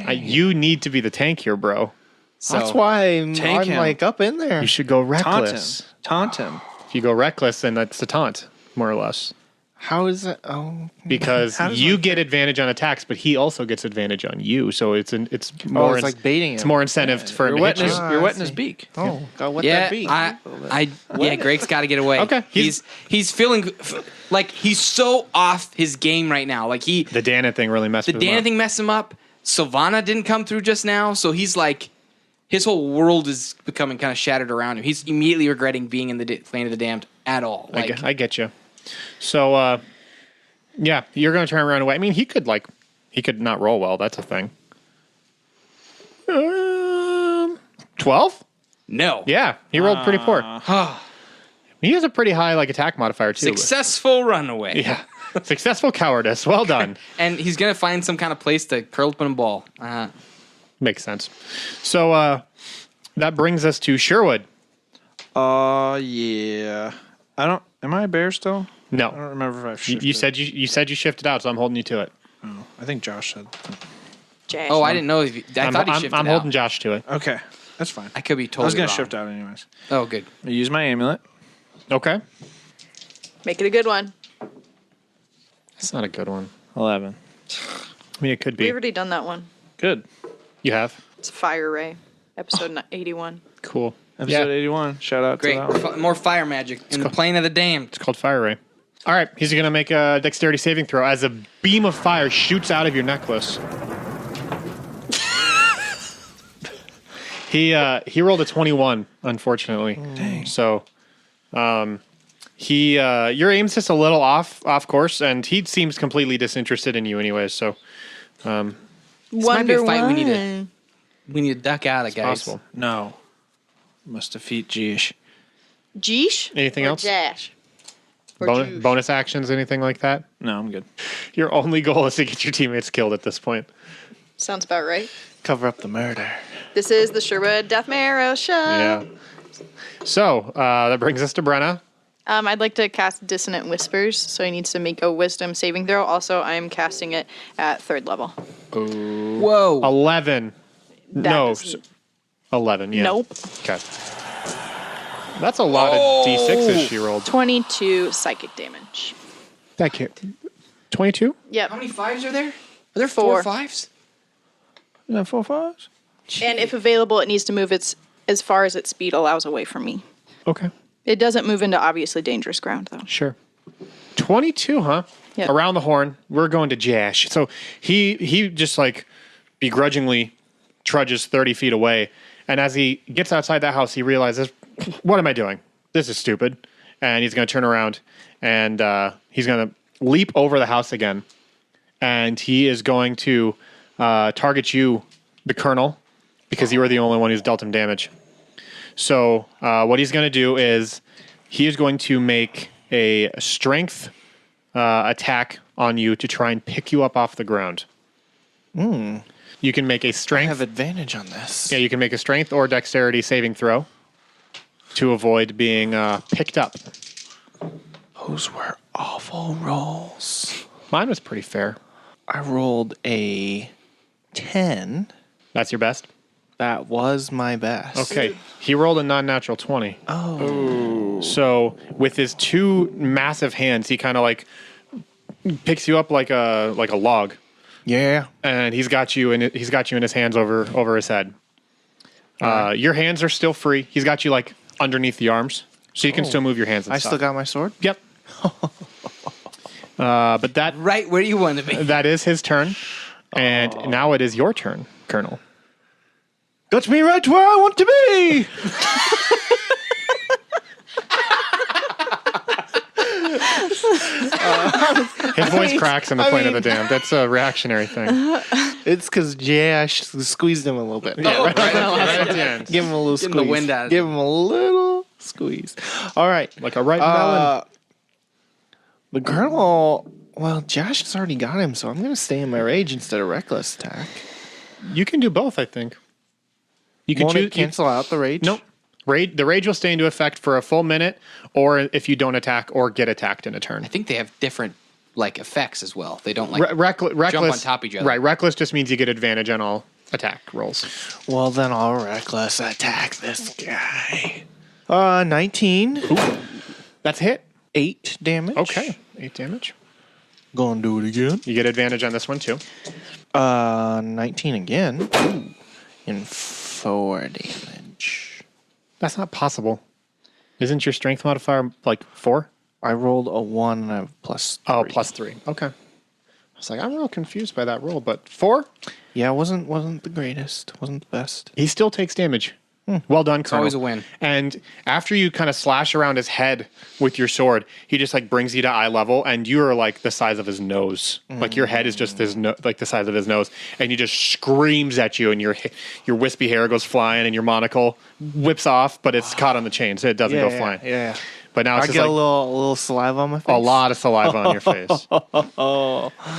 Speaker 1: You need to be the tank here, bro.
Speaker 4: So
Speaker 2: That's why I'm
Speaker 5: Tank him.
Speaker 2: like up in there.
Speaker 1: You should go
Speaker 5: Taunt him.
Speaker 1: reckless.
Speaker 5: Taunt him.
Speaker 1: If you go reckless, then that's a taunt, more or less.
Speaker 2: How is it? Oh,
Speaker 1: Because
Speaker 2: How does
Speaker 1: you
Speaker 2: one-
Speaker 1: get advantage on attacks, but he also gets advantage on you. So it's
Speaker 2: oh,
Speaker 1: more
Speaker 2: it's like baiting
Speaker 1: it's
Speaker 2: him.
Speaker 1: more incentive for him
Speaker 5: You're
Speaker 1: to hit
Speaker 5: wetting
Speaker 1: you.
Speaker 5: his,
Speaker 2: Ah,
Speaker 5: you're
Speaker 2: I
Speaker 5: wetting his
Speaker 2: see.
Speaker 5: beak.
Speaker 2: Oh, got what
Speaker 4: yeah,
Speaker 2: that be?
Speaker 4: yeah, Greg's got to get away.
Speaker 1: Okay,
Speaker 4: he's feeling like he's so off his game right now. Like
Speaker 1: The Dana thing really messed
Speaker 4: the
Speaker 1: with him
Speaker 4: Dana
Speaker 1: up.
Speaker 4: thing messed him up. Sylvana didn't come through just now, so he's like, his whole world is becoming kind of shattered around him. He's immediately regretting being in the Plane of the Damned at all. Like,
Speaker 1: I get you. So, yeah, you're going to try and run away. I mean, he could not roll well. That's a thing. 12?
Speaker 4: no.
Speaker 1: Yeah, he rolled pretty poor. He has a pretty high attack modifier too.
Speaker 4: Successful runaway.
Speaker 1: Yeah. Successful cowardice. Well done.
Speaker 4: And he's gonna find some kind of place to curl up in a ball.
Speaker 1: Makes sense. So that brings us to Sherwood.
Speaker 5: Yeah. Am I a bear still?
Speaker 1: No.
Speaker 5: I don't remember if I've shifted.
Speaker 1: You said you shifted out, so I'm holding you to it.
Speaker 5: Oh, I think Josh said.
Speaker 3: Jaash.
Speaker 4: Oh, I didn't know. I thought he shifted
Speaker 1: I'm
Speaker 4: out.
Speaker 1: holding Josh to it.
Speaker 5: Okay, that's fine.
Speaker 4: I could be totally
Speaker 5: I was gonna
Speaker 4: wrong.
Speaker 5: shift out anyways.
Speaker 4: Oh, good.
Speaker 5: I use my amulet.
Speaker 1: Okay.
Speaker 3: Make it a good one.
Speaker 1: That's not a good one.
Speaker 5: 11.
Speaker 1: I mean, it could be.
Speaker 3: We've already done that one.
Speaker 5: Good.
Speaker 1: You have?
Speaker 3: It's Fire Ray, episode 81.
Speaker 1: Cool.
Speaker 5: Episode
Speaker 1: Yeah.
Speaker 5: 81. Shout out
Speaker 4: Great.
Speaker 5: to that one.
Speaker 4: More fire magic in the plane of the damned.
Speaker 1: It's called Fire Ray. All right. He's going to make a dexterity saving throw as a beam of fire shoots out of your necklace. He rolled a 21, unfortunately.
Speaker 5: Dang.
Speaker 1: So, your aim's just a little off course, and he seems completely disinterested in you, anyways. So,
Speaker 4: This might be a fight we need to duck out of,
Speaker 1: it's
Speaker 4: guys.
Speaker 1: possible.
Speaker 5: No. Must defeat Jaash.
Speaker 3: Jaash?
Speaker 1: Anything
Speaker 3: or
Speaker 1: else?
Speaker 3: Jaash. Or Joosh.
Speaker 1: Bonus actions, anything like that?
Speaker 5: No, I'm good.
Speaker 1: Your only goal is to get your teammates killed at this point.
Speaker 3: Sounds about right.
Speaker 5: Cover up the murder.
Speaker 3: This is the Sherwood Death Marrow Show.
Speaker 1: Yeah. So that brings us to Brenna.
Speaker 3: I'd like to cast Dissonant Whispers, so he needs to make a Wisdom saving throw. Also, I am casting it at 3rd level.
Speaker 4: Whoa.
Speaker 1: 11.
Speaker 3: That
Speaker 1: No.
Speaker 3: doesn't-
Speaker 1: 11, yeah.
Speaker 3: Nope.
Speaker 1: Okay. That's a lot of D6s she rolled.
Speaker 3: 22 psychic damage.
Speaker 1: That can't. 22?
Speaker 3: Yep.
Speaker 4: How many fives are there? Are there
Speaker 3: 4.
Speaker 4: 4 fives?
Speaker 5: Is that 4 5s?
Speaker 3: And if available, it needs to move its as far as its speed allows away from me.
Speaker 1: Okay.
Speaker 3: It doesn't move into obviously dangerous ground, though.
Speaker 1: Sure. 22, huh?
Speaker 3: Yep.
Speaker 1: Around the horn. We're going to Jaash. So he just begrudgingly trudges 30 feet away. And as he gets outside that house, he realizes, what am I doing? This is stupid. And he's going to turn around and he's going to leap over the house again. And he is going to target you, the Colonel, because you were the only one who's dealt him damage. So what he's going to do is he is going to make a strength attack on you to try and pick you up off the ground. You can make a
Speaker 5: I
Speaker 1: strength.
Speaker 5: have advantage on this.
Speaker 1: Yeah, you can make a strength or dexterity saving throw to avoid being picked up.
Speaker 5: Those were awful rolls.
Speaker 1: Mine was pretty fair.
Speaker 5: I rolled a 10.
Speaker 1: That's your best?
Speaker 5: That was my best.
Speaker 1: Okay. He rolled a non-natural 20.
Speaker 5: Oh.
Speaker 1: So with his two massive hands, he kind of picks you up like a log.
Speaker 5: Yeah.
Speaker 1: And he's got you in his hands over his head. Your hands are still free. He's got you underneath the arms, so you can still move your hands. And
Speaker 5: I
Speaker 1: stuff.
Speaker 5: still got my sword?
Speaker 1: Yep. But that
Speaker 4: Right where you want to be.
Speaker 1: that is his turn, and now it is your turn, Colonel.
Speaker 5: Got me right to where I want to be!
Speaker 1: His voice cracks in the plane of the damned. That's a reactionary thing.
Speaker 5: It's because Jaash squeezed him a little bit.
Speaker 1: Yeah, right at the end.
Speaker 5: Give him a little
Speaker 4: Getting
Speaker 5: squeeze.
Speaker 4: the wind out of
Speaker 5: Give him a little squeeze. All right.
Speaker 1: Like a ripe melon.
Speaker 5: The Colonel, well, Josh has already got him, so I'm going to stay in my rage instead of reckless attack.
Speaker 1: You can do both, I think. You can
Speaker 5: Won't
Speaker 1: choose.
Speaker 5: it cancel out the rage?
Speaker 1: Nope. The rage will stay into effect for a full minute, or if you don't attack or get attacked in a turn.
Speaker 4: I think they have different effects as well. They don't
Speaker 1: Reckless
Speaker 4: jump on top of each other.
Speaker 1: Right. Reckless just means you get advantage on all attack rolls.
Speaker 5: Well, then I'll reckless attack this guy. 19.
Speaker 1: That's a hit.
Speaker 5: 8 damage.
Speaker 1: Okay. 8 damage.
Speaker 5: Gonna do it again.
Speaker 1: You get advantage on this one too.
Speaker 5: 19 again. And 4 damage.
Speaker 1: That's not possible. Isn't your strength modifier 4?
Speaker 5: I rolled a 1 and I have plus 3.
Speaker 1: Oh, plus 3. Okay. I was like, I'm real confused by that roll, but 4?
Speaker 5: Yeah, wasn't the greatest. Wasn't the best.
Speaker 1: He still takes damage. Well done, Colonel.
Speaker 4: always a win.
Speaker 1: And after you kind of slash around his head with your sword, he just brings you to eye level, and you are the size of his nose. Your head is just the size of his nose, and he just screams at you, and your wispy hair goes flying, and your monocle whips off, but it's caught on the chain, so it doesn't go flying.
Speaker 5: Yeah.
Speaker 1: But now
Speaker 5: I
Speaker 1: it's
Speaker 5: get
Speaker 1: just
Speaker 5: a
Speaker 1: like
Speaker 5: little saliva on my face.
Speaker 1: a lot of saliva on your face.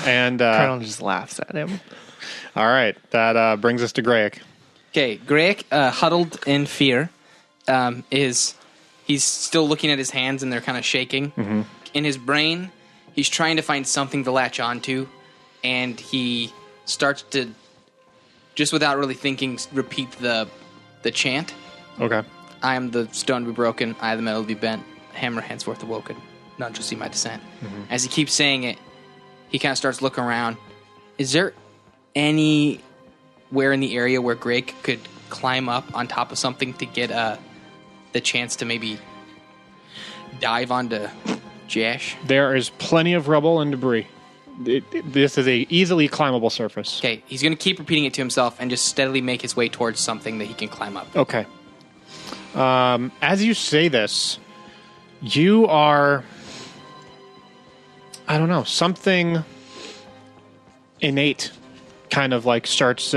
Speaker 1: And
Speaker 5: Colonel just laughs at him.
Speaker 1: all right, that brings us to Greg.
Speaker 4: Okay, Greg, huddled in fear, he's still looking at his hands and they're kind of shaking. Mm-hmm. In his brain, he's trying to find something to latch onto, and he starts to, just without really thinking, repeat the chant.
Speaker 1: Okay.
Speaker 4: I am the stone to be broken, I the metal to be bent, hammer henceforth awoken, none shall see my descent. Mm-hmm. As he keeps saying it, he kind of starts looking around. Is there anywhere in the area where Greg could climb up on top of something to get the chance to maybe dive onto Jaash?
Speaker 1: There is plenty of rubble and debris. This is a easily climbable surface.
Speaker 4: Okay, he's going to keep repeating it to himself and just steadily make his way towards something that he can climb up.
Speaker 1: Okay. As you say this, you are, I don't know, something innate kind of like starts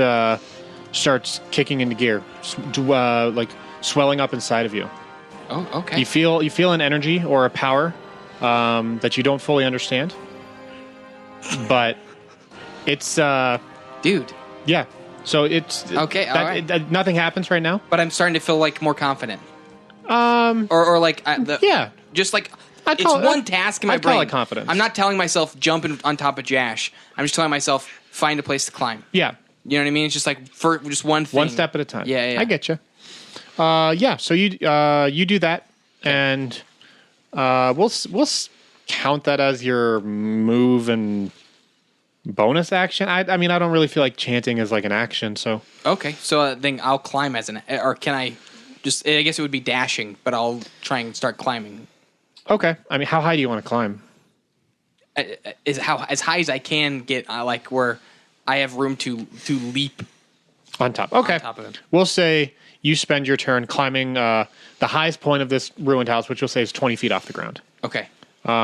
Speaker 1: kicking into gear, like swelling up inside of you.
Speaker 4: Oh, okay.
Speaker 1: You feel an energy or a power that you don't fully understand, but it's
Speaker 4: Dude.
Speaker 1: yeah. So it's
Speaker 4: Okay, all right.
Speaker 1: nothing happens right now.
Speaker 4: But I'm starting to feel like more confident. Or like
Speaker 1: Yeah.
Speaker 4: just like
Speaker 1: I'd
Speaker 4: it's
Speaker 1: call it-
Speaker 4: one task in my
Speaker 1: I'd call
Speaker 4: brain.
Speaker 1: it confidence.
Speaker 4: I'm not telling myself jump on top of Jaash. I'm just telling myself find a place to climb.
Speaker 1: Yeah.
Speaker 4: You know what I mean? It's just like for just one thing.
Speaker 1: One step at a time.
Speaker 4: Yeah.
Speaker 1: I get you. Yeah. So you do that, and we'll count that as your move and bonus action. I mean, I don't really feel like chanting is like an action. So
Speaker 4: Okay, so then I'll climb as or can I just? I guess it would be dashing, but I'll try and start climbing.
Speaker 1: okay. I mean, how high do you want to climb?
Speaker 4: As high as I can get, like where I have room to leap
Speaker 1: On top. Okay.
Speaker 4: on top of him.
Speaker 1: We'll say you spend your turn climbing the highest point of this ruined house, which we'll say is 20 feet off the ground.
Speaker 4: Okay.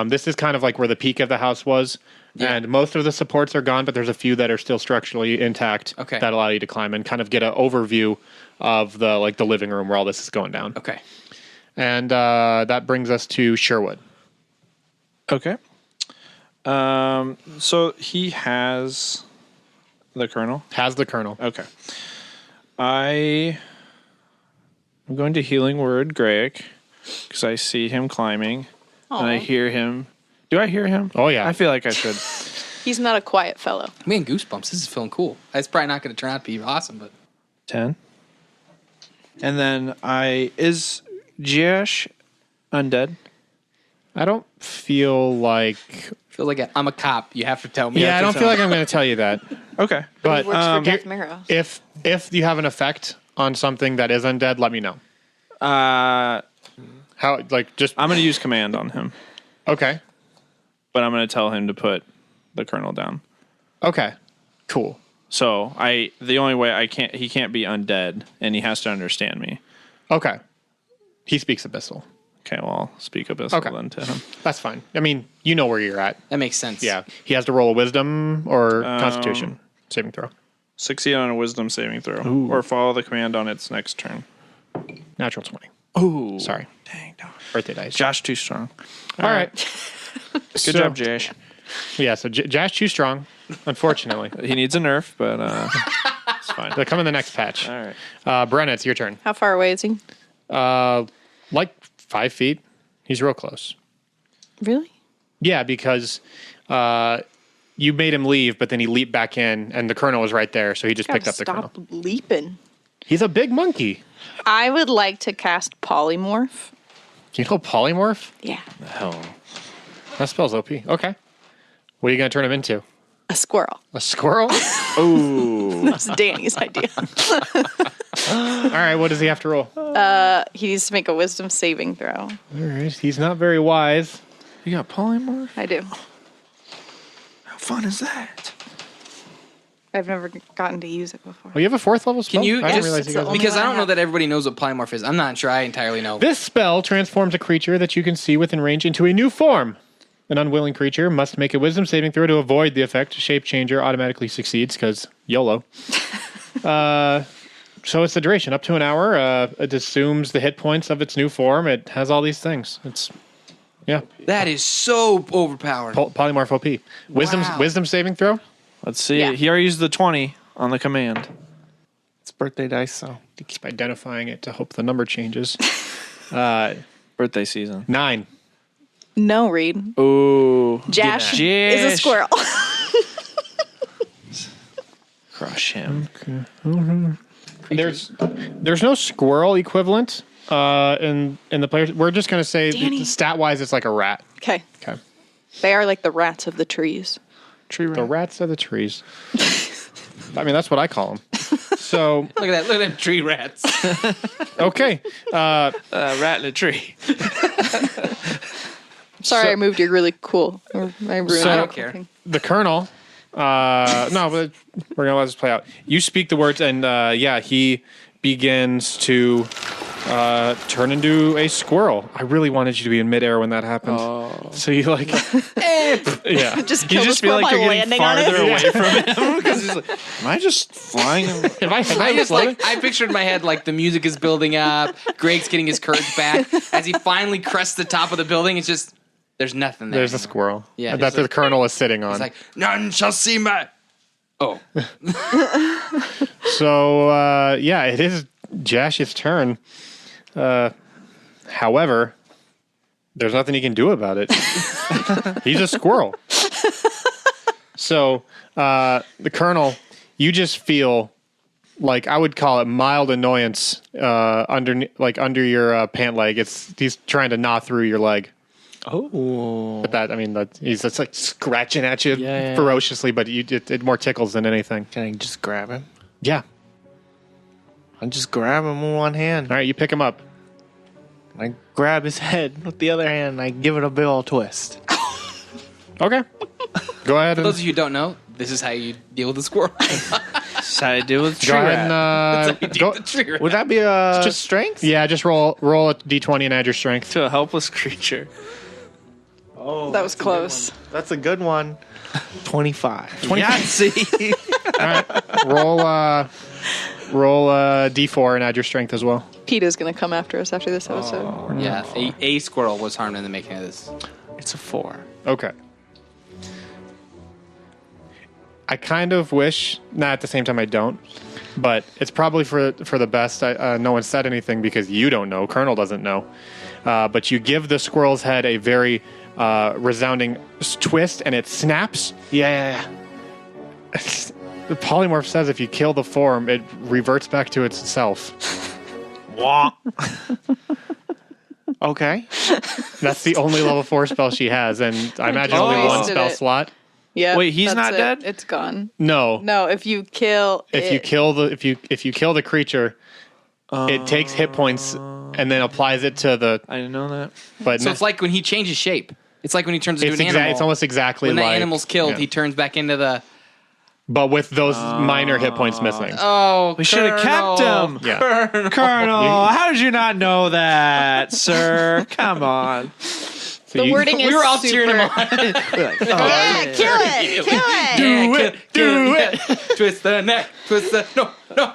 Speaker 1: This is kind of like where the peak of the house was.
Speaker 4: Yeah.
Speaker 1: And most of the supports are gone, but there's a few that are still structurally intact
Speaker 4: Okay.
Speaker 1: that allow you to climb and kind of get an overview of the living room where all this is going down.
Speaker 4: Okay.
Speaker 1: And that brings us to Sherwood.
Speaker 6: Okay. So he has the Colonel.
Speaker 1: Has the Colonel.
Speaker 6: Okay. I'm going to Healing Word Greg because I see him climbing and I
Speaker 3: Aw.
Speaker 6: hear him. Do I hear him?
Speaker 1: Oh, yeah.
Speaker 6: I feel like I should.
Speaker 3: He's not a quiet fellow.
Speaker 4: Man, goosebumps. This is feeling cool. It's probably not going to turn out to be awesome, but
Speaker 6: 10. And then is Jaash undead?
Speaker 1: I don't feel like...
Speaker 4: feel like I'm a cop. You have to tell me.
Speaker 1: Yeah, I don't feel like I'm going to tell you that.
Speaker 6: Okay.
Speaker 1: But
Speaker 3: He works for
Speaker 1: here-
Speaker 3: Death Marrow.
Speaker 1: if you have an effect on something that is undead, let me know.
Speaker 6: I'm
Speaker 1: How, just...
Speaker 6: going to use command on him,
Speaker 1: Okay.
Speaker 6: but I'm going to tell him to put the Colonel down.
Speaker 1: Okay. Cool.
Speaker 6: So the only way he can't be undead, and he has to understand me.
Speaker 1: Okay. He speaks Abyssal.
Speaker 6: Okay, well, I'll speak Abyssal
Speaker 1: Okay.
Speaker 6: then to him.
Speaker 1: That's fine. I mean, you know where you're at.
Speaker 4: That makes sense.
Speaker 1: Yeah. He has to roll a Wisdom or Constitution saving throw.
Speaker 6: Succeed on a Wisdom saving throw, or follow the command on its next turn.
Speaker 1: Natural 20.
Speaker 6: Ooh,
Speaker 1: Sorry.
Speaker 6: dang, dog.
Speaker 1: Birthday dice.
Speaker 6: Josh too strong.
Speaker 1: All right.
Speaker 6: Good job, Jaash.
Speaker 1: Yeah, so Jaash too strong, unfortunately.
Speaker 6: He needs a nerf, but it's fine.
Speaker 1: They'll come in the next patch.
Speaker 6: All right.
Speaker 1: Brenna, it's your turn.
Speaker 3: How far away is he?
Speaker 1: Like 5 feet. He's real close.
Speaker 3: Really?
Speaker 1: Yeah, because you made him leave, but then he leaped back in, and the Colonel was right there, so he just picked up the Colonel.
Speaker 3: Stop leaping.
Speaker 1: He's a big monkey.
Speaker 3: I would like to cast Polymorph.
Speaker 1: You know Polymorph?
Speaker 3: Yeah.
Speaker 6: Hell.
Speaker 1: That spells OP. Okay. What are you going to turn him into?
Speaker 3: A squirrel.
Speaker 1: A squirrel?
Speaker 6: Ooh.
Speaker 3: That's Danny's idea.
Speaker 1: All right, what does he have to roll?
Speaker 3: He needs to make a wisdom saving throw.
Speaker 1: All right, he's not very wise.
Speaker 6: You got polymorph?
Speaker 3: I do.
Speaker 6: How fun is that?
Speaker 3: I've never gotten to use it before.
Speaker 1: Oh, you have a 4th level spell?
Speaker 4: Can you
Speaker 1: I didn't
Speaker 4: just
Speaker 1: realize you
Speaker 3: It's the
Speaker 1: guys
Speaker 3: only
Speaker 4: because
Speaker 3: one
Speaker 4: I
Speaker 3: I
Speaker 4: don't know
Speaker 3: have.
Speaker 4: that everybody knows what polymorph is. I'm not sure I entirely know.
Speaker 1: This spell transforms a creature that you can see within range into a new form. An unwilling creature must make a wisdom saving throw to avoid the effect. Shape changer automatically succeeds because YOLO. So it's the duration, up to an hour. It assumes the hit points of its new form. It has all these things. It's Yeah.
Speaker 4: That is so overpowered.
Speaker 1: Polymorph OP.
Speaker 4: Wow.
Speaker 1: Wisdom saving throw?
Speaker 6: Let's see.
Speaker 3: Yeah.
Speaker 6: He already used the 20 on the command.
Speaker 5: It's birthday dice, so.
Speaker 1: Keep identifying it to hope the number changes.
Speaker 6: Birthday season.
Speaker 1: 9.
Speaker 3: No, Reed.
Speaker 6: Ooh.
Speaker 3: Jaash
Speaker 6: Jaash.
Speaker 3: is a squirrel.
Speaker 6: Crush him.
Speaker 1: There's no squirrel equivalent in the players. We're just gonna say
Speaker 3: Danny.
Speaker 1: stat wise, it's like a rat.
Speaker 3: Okay.
Speaker 1: Okay.
Speaker 3: They are like the rats of the trees.
Speaker 6: Tree rat.
Speaker 1: The rats are the trees. I mean, that's what I call them. So
Speaker 4: Look at that. Look at them tree rats.
Speaker 1: okay.
Speaker 6: Rat in a tree.
Speaker 3: Sorry,
Speaker 1: So-
Speaker 3: I moved your really cool. Or I ruined
Speaker 1: So-
Speaker 3: it.
Speaker 1: I
Speaker 4: don't care.
Speaker 3: Okay.
Speaker 1: The colonel. No, but we're gonna let this play out. You speak the words, and he begins to turn into a squirrel. I really wanted you to be in midair when that happened. So you like, yeah.
Speaker 3: Just
Speaker 6: You
Speaker 3: kill the
Speaker 6: just feel
Speaker 3: squirrel
Speaker 6: like
Speaker 3: by
Speaker 6: you're getting
Speaker 3: landing on
Speaker 6: farther
Speaker 3: it.
Speaker 6: away from him because he's like, am I just flying?
Speaker 1: If I
Speaker 4: I just I pictured in my head like the music is building up. Greg's getting his courage back as he finally crests the top of the building. It's just there's nothing there.
Speaker 1: there's a
Speaker 4: anymore.
Speaker 1: squirrel.
Speaker 4: Yeah,
Speaker 1: that
Speaker 4: he's
Speaker 1: the colonel is sitting on.
Speaker 4: It's like none shall see my. Oh,
Speaker 1: So it is Jaash's turn. However, there's nothing he can do about it. He's a squirrel. So the colonel, you just feel like I would call it mild annoyance under your pant leg. He's trying to gnaw through your leg.
Speaker 5: Oh.
Speaker 1: But he's just like scratching at you
Speaker 5: Yeah.
Speaker 1: ferociously, but it more tickles than anything.
Speaker 5: Can I just grab him?
Speaker 1: Yeah.
Speaker 5: I just grab him with one hand.
Speaker 1: All right, you pick him up.
Speaker 5: I grab his head with the other hand and I give it a big old twist.
Speaker 1: Okay. Go ahead
Speaker 4: for those
Speaker 1: and
Speaker 4: of you who don't know, this is how you deal with a squirrel.
Speaker 6: Decided to deal with
Speaker 1: go
Speaker 6: tree
Speaker 1: ahead
Speaker 6: rat.
Speaker 1: and go.
Speaker 4: The tree rat.
Speaker 5: Would that be a
Speaker 1: Just-
Speaker 5: strength?
Speaker 1: Yeah, just roll a d20 and add your strength.
Speaker 6: To a helpless creature.
Speaker 5: Oh,
Speaker 3: That was close.
Speaker 5: that's a good one. 25.
Speaker 6: Yahtzee.
Speaker 1: All right, roll a d4 and add your strength as well.
Speaker 3: PETA's going to come after us after this episode.
Speaker 4: Yeah, a squirrel was harmed in the making of this.
Speaker 5: It's a 4.
Speaker 1: Okay. I kind of wish, not at the same time I don't, but it's probably for the best. No one said anything because you don't know. Colonel doesn't know. But you give the squirrel's head a very resounding twist, and it snaps.
Speaker 5: Yeah.
Speaker 1: The polymorph says if you kill the form, it reverts back to itself.
Speaker 5: Okay.
Speaker 1: That's the only level 4 spell she has, and I imagine only one
Speaker 3: Wasted
Speaker 1: spell
Speaker 3: it.
Speaker 1: slot.
Speaker 3: Yeah.
Speaker 6: Wait, he's
Speaker 3: that's
Speaker 6: not
Speaker 3: it.
Speaker 6: dead?
Speaker 3: It's gone.
Speaker 1: No,
Speaker 3: No, if you kill
Speaker 1: if you
Speaker 3: it-
Speaker 1: kill the creature, it takes hit points and then applies it to the.
Speaker 6: I didn't know that.
Speaker 1: But
Speaker 4: So it's like when he changes shape. It's like when he turns into an animal.
Speaker 1: it's almost exactly
Speaker 4: when
Speaker 1: like
Speaker 4: the animal's killed,
Speaker 1: yeah.
Speaker 4: he turns back into the.
Speaker 1: but with those minor hit points missing.
Speaker 4: Oh,
Speaker 6: We should have kept him.
Speaker 1: Yeah,
Speaker 6: Colonel, how did you not know that, sir? Come on.
Speaker 1: so
Speaker 3: the wording is
Speaker 4: we were all
Speaker 3: super,
Speaker 4: cheering him on.
Speaker 3: Yeah, kill it. Kill it.
Speaker 4: Do it. Twist the neck. Twist the. No.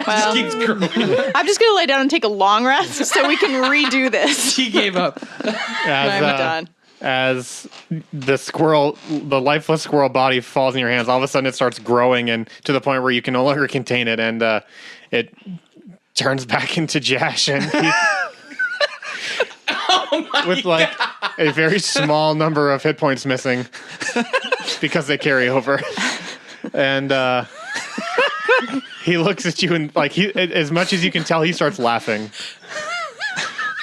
Speaker 3: Well,
Speaker 4: Keeps growing.
Speaker 3: I'm just going to lay down and take a long rest so we can redo this.
Speaker 4: He gave up.
Speaker 3: I'm done.
Speaker 1: As the lifeless squirrel body falls in your hands, all of a sudden it starts growing and to the point where you can no longer contain it, and it turns back into Jaash, and with like a very small number of hit points missing because they carry over, and he looks at you and like as much as you can tell, he starts laughing.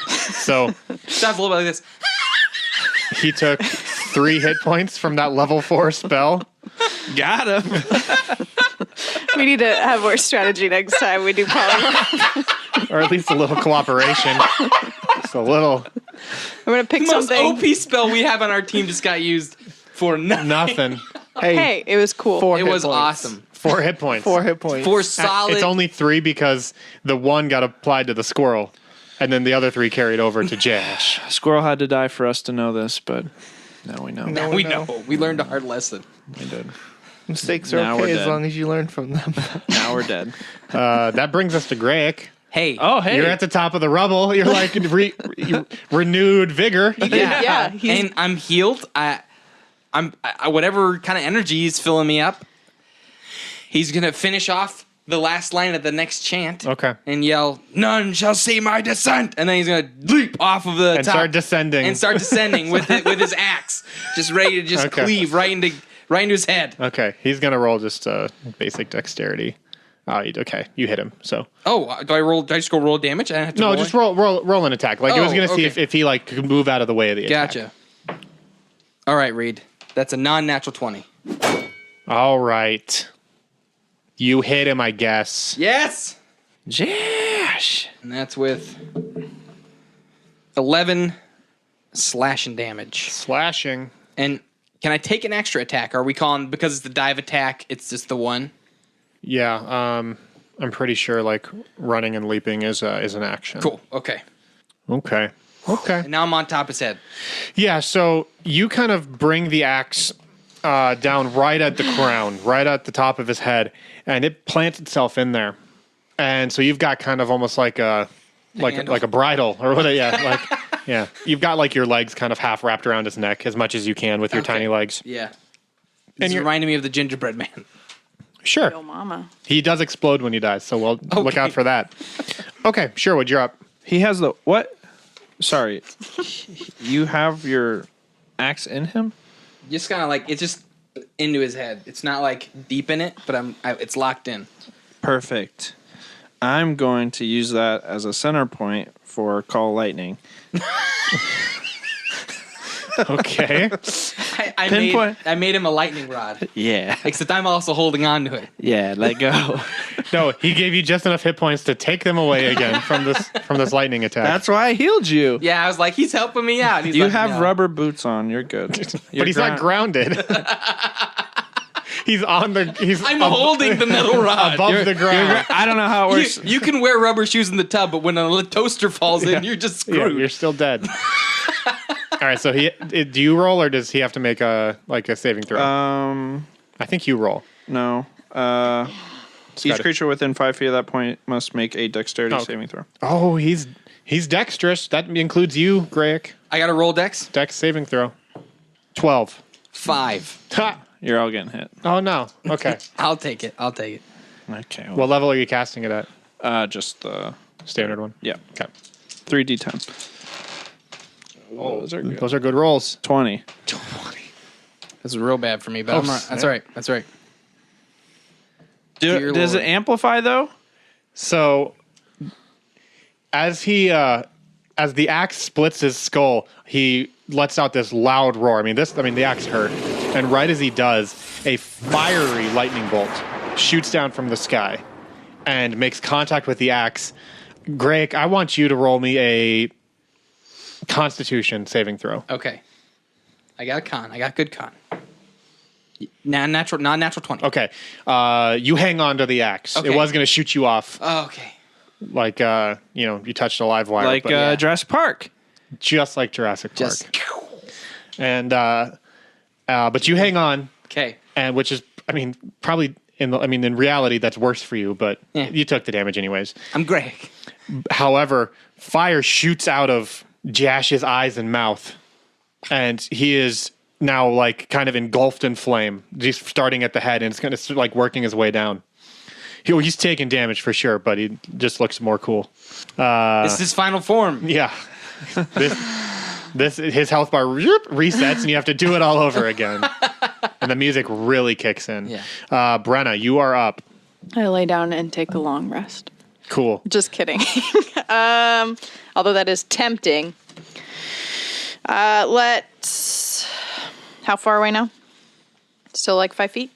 Speaker 1: So
Speaker 4: Sounds a little bit like this.
Speaker 1: he took 3 hit points from that level 4 spell.
Speaker 6: Got him.
Speaker 3: We need to have more strategy next time we do polymorph.
Speaker 1: Or at least a little cooperation. Just a little.
Speaker 3: I'm going to pick
Speaker 4: The most
Speaker 3: something.
Speaker 4: OP spell we have on our team just got used for nothing.
Speaker 1: Nothing.
Speaker 3: Hey, it was cool.
Speaker 4: It was awesome.
Speaker 1: 4 hit points.
Speaker 5: 4 hit points.
Speaker 4: For solid.
Speaker 1: It's only 3 because the 1 got applied to the squirrel. And then the other 3 carried over to Jaash.
Speaker 6: Squirrel had to die for us to know this, but now we know.
Speaker 4: Now we know. We learned a hard lesson.
Speaker 6: We did.
Speaker 5: Mistakes are
Speaker 6: Now we're
Speaker 5: okay as
Speaker 6: dead.
Speaker 5: long as you learn from them.
Speaker 6: Now we're dead.
Speaker 1: That brings us to Greg.
Speaker 4: Hey.
Speaker 6: Oh, hey.
Speaker 1: You're at the top of the rubble. You're like renewed vigor.
Speaker 3: Yeah.
Speaker 4: And I'm healed. I'm whatever kind of energy is filling me up. He's gonna finish off the last line of the next chant.
Speaker 1: Okay.
Speaker 4: And yell, "None shall see my descent!" And then he's gonna leap off of the
Speaker 1: And
Speaker 4: top
Speaker 1: start descending.
Speaker 4: with his axe, just ready to just
Speaker 1: Okay.
Speaker 4: cleave right into his head.
Speaker 1: Okay, he's gonna roll just basic dexterity. Oh, okay, you hit him. So
Speaker 4: Oh, do I just go roll damage? I don't have to
Speaker 1: no,
Speaker 4: roll
Speaker 1: just
Speaker 4: it?
Speaker 1: roll an attack. Like it was
Speaker 4: Oh,
Speaker 1: gonna see
Speaker 4: okay.
Speaker 1: if he like could move out of the way of the attack.
Speaker 4: Gotcha. All right, Reed. That's a non-natural 20.
Speaker 1: All right, you hit him, I guess.
Speaker 4: Yes.
Speaker 6: Jaash.
Speaker 4: And that's with 11 slashing damage.
Speaker 1: Slashing.
Speaker 4: And can I take an extra attack? Are we calling, because it's the dive attack, it's just the one?
Speaker 1: Yeah. I'm pretty sure like running and leaping is an action.
Speaker 4: Cool. Okay.
Speaker 1: Okay.
Speaker 4: And now I'm on top of his head.
Speaker 1: Yeah, so you kind of bring the axe down right at the crown, right at the top of his head, and it plants itself in there. And so you've got kind of almost like a bridle or whatever. Yeah, you've got like your legs kind of half wrapped around his neck as much as you can with your
Speaker 4: Okay.
Speaker 1: tiny legs.
Speaker 4: Yeah.
Speaker 1: And
Speaker 4: It's
Speaker 1: you're-
Speaker 4: reminding me of the gingerbread man.
Speaker 1: Sure,
Speaker 3: Yo, mama.
Speaker 1: he does explode when he dies, so we'll look out for that. Okay, Sherwood, you're up.
Speaker 6: He has the what? Sorry. You have your axe in him?
Speaker 4: Just kind of like, it's just into his head. It's not like deep in it, but it's locked in.
Speaker 6: Perfect. I'm going to use that as a center point for Call Lightning.
Speaker 1: Okay.
Speaker 6: Pinpoint.
Speaker 4: I made him a lightning rod,
Speaker 6: Yeah.
Speaker 4: except I'm also holding on to it.
Speaker 6: Yeah, let go.
Speaker 1: No, he gave you just enough hit points to take them away again from this lightning attack.
Speaker 6: That's why I healed you.
Speaker 4: Yeah, I was like, he's helping me out. He's
Speaker 6: You
Speaker 4: like,
Speaker 6: have
Speaker 4: "No."
Speaker 6: rubber boots on. You're good.
Speaker 1: but he's not grounded. He's on the.
Speaker 4: I'm holding the metal rod.
Speaker 1: above the ground.
Speaker 6: I don't know how it works.
Speaker 4: You can wear rubber shoes in the tub, but when a toaster falls in, you're just
Speaker 1: Yeah,
Speaker 4: screwed.
Speaker 1: you're still dead. All right, so do you roll or does he have to make a saving throw? I think you roll.
Speaker 6: No. Each
Speaker 1: gotta-
Speaker 6: creature within 5 feet of that point must make a dexterity saving throw.
Speaker 1: Oh, he's dexterous. That includes you, Greg.
Speaker 4: I got to roll dex.
Speaker 1: Dex saving throw. 12.
Speaker 4: 5.
Speaker 1: Ha!
Speaker 6: You're all getting hit.
Speaker 1: Oh no. Okay.
Speaker 4: I'll take it.
Speaker 6: Okay.
Speaker 1: What level are you casting it at?
Speaker 6: Just the
Speaker 1: Standard one.
Speaker 6: yeah,
Speaker 1: Okay.
Speaker 6: 3d10. Oh, those are good.
Speaker 1: Those are good rolls.
Speaker 6: 20.
Speaker 4: This is real bad for me, but
Speaker 1: Oh,
Speaker 4: I'm right. That's
Speaker 1: snap.
Speaker 4: all right. That's all right. Dear
Speaker 6: Does
Speaker 4: Lord.
Speaker 6: it amplify though?
Speaker 1: So, as the axe splits his skull, he lets out this loud roar. The axe hurt, and right as he does, a fiery lightning bolt shoots down from the sky and makes contact with the axe. Greg, I want you to roll me a Constitution saving throw.
Speaker 4: Okay. I got a con. I got good con. Non-natural 20.
Speaker 1: Okay, you hang on to the axe.
Speaker 4: Okay.
Speaker 1: It was going to shoot you off,
Speaker 4: Oh, okay.
Speaker 1: like you touched a live wire,
Speaker 6: Like
Speaker 1: but
Speaker 6: Jurassic Park.
Speaker 1: just like Jurassic Park.
Speaker 4: Just
Speaker 1: And but you hang on,
Speaker 4: okay.
Speaker 1: and which is probably in reality that's worse for you, but
Speaker 4: Yeah.
Speaker 1: you took the damage anyways.
Speaker 4: I'm Greg.
Speaker 1: However, fire shoots out of Jaash's eyes and mouth, and he is now like kind of engulfed in flame, just starting at the head, and it's kind of like working his way down. He's taking damage for sure, but he just looks more cool.
Speaker 4: This is his final form.
Speaker 1: Yeah. This his health bar resets, and you have to do it all over again. And the music really kicks in.
Speaker 4: Yeah.
Speaker 1: Brenna, you are up.
Speaker 3: I lay down and take a long rest.
Speaker 1: Cool.
Speaker 3: Just kidding. Although that is tempting. Let's. How far away now? Still like 5 feet?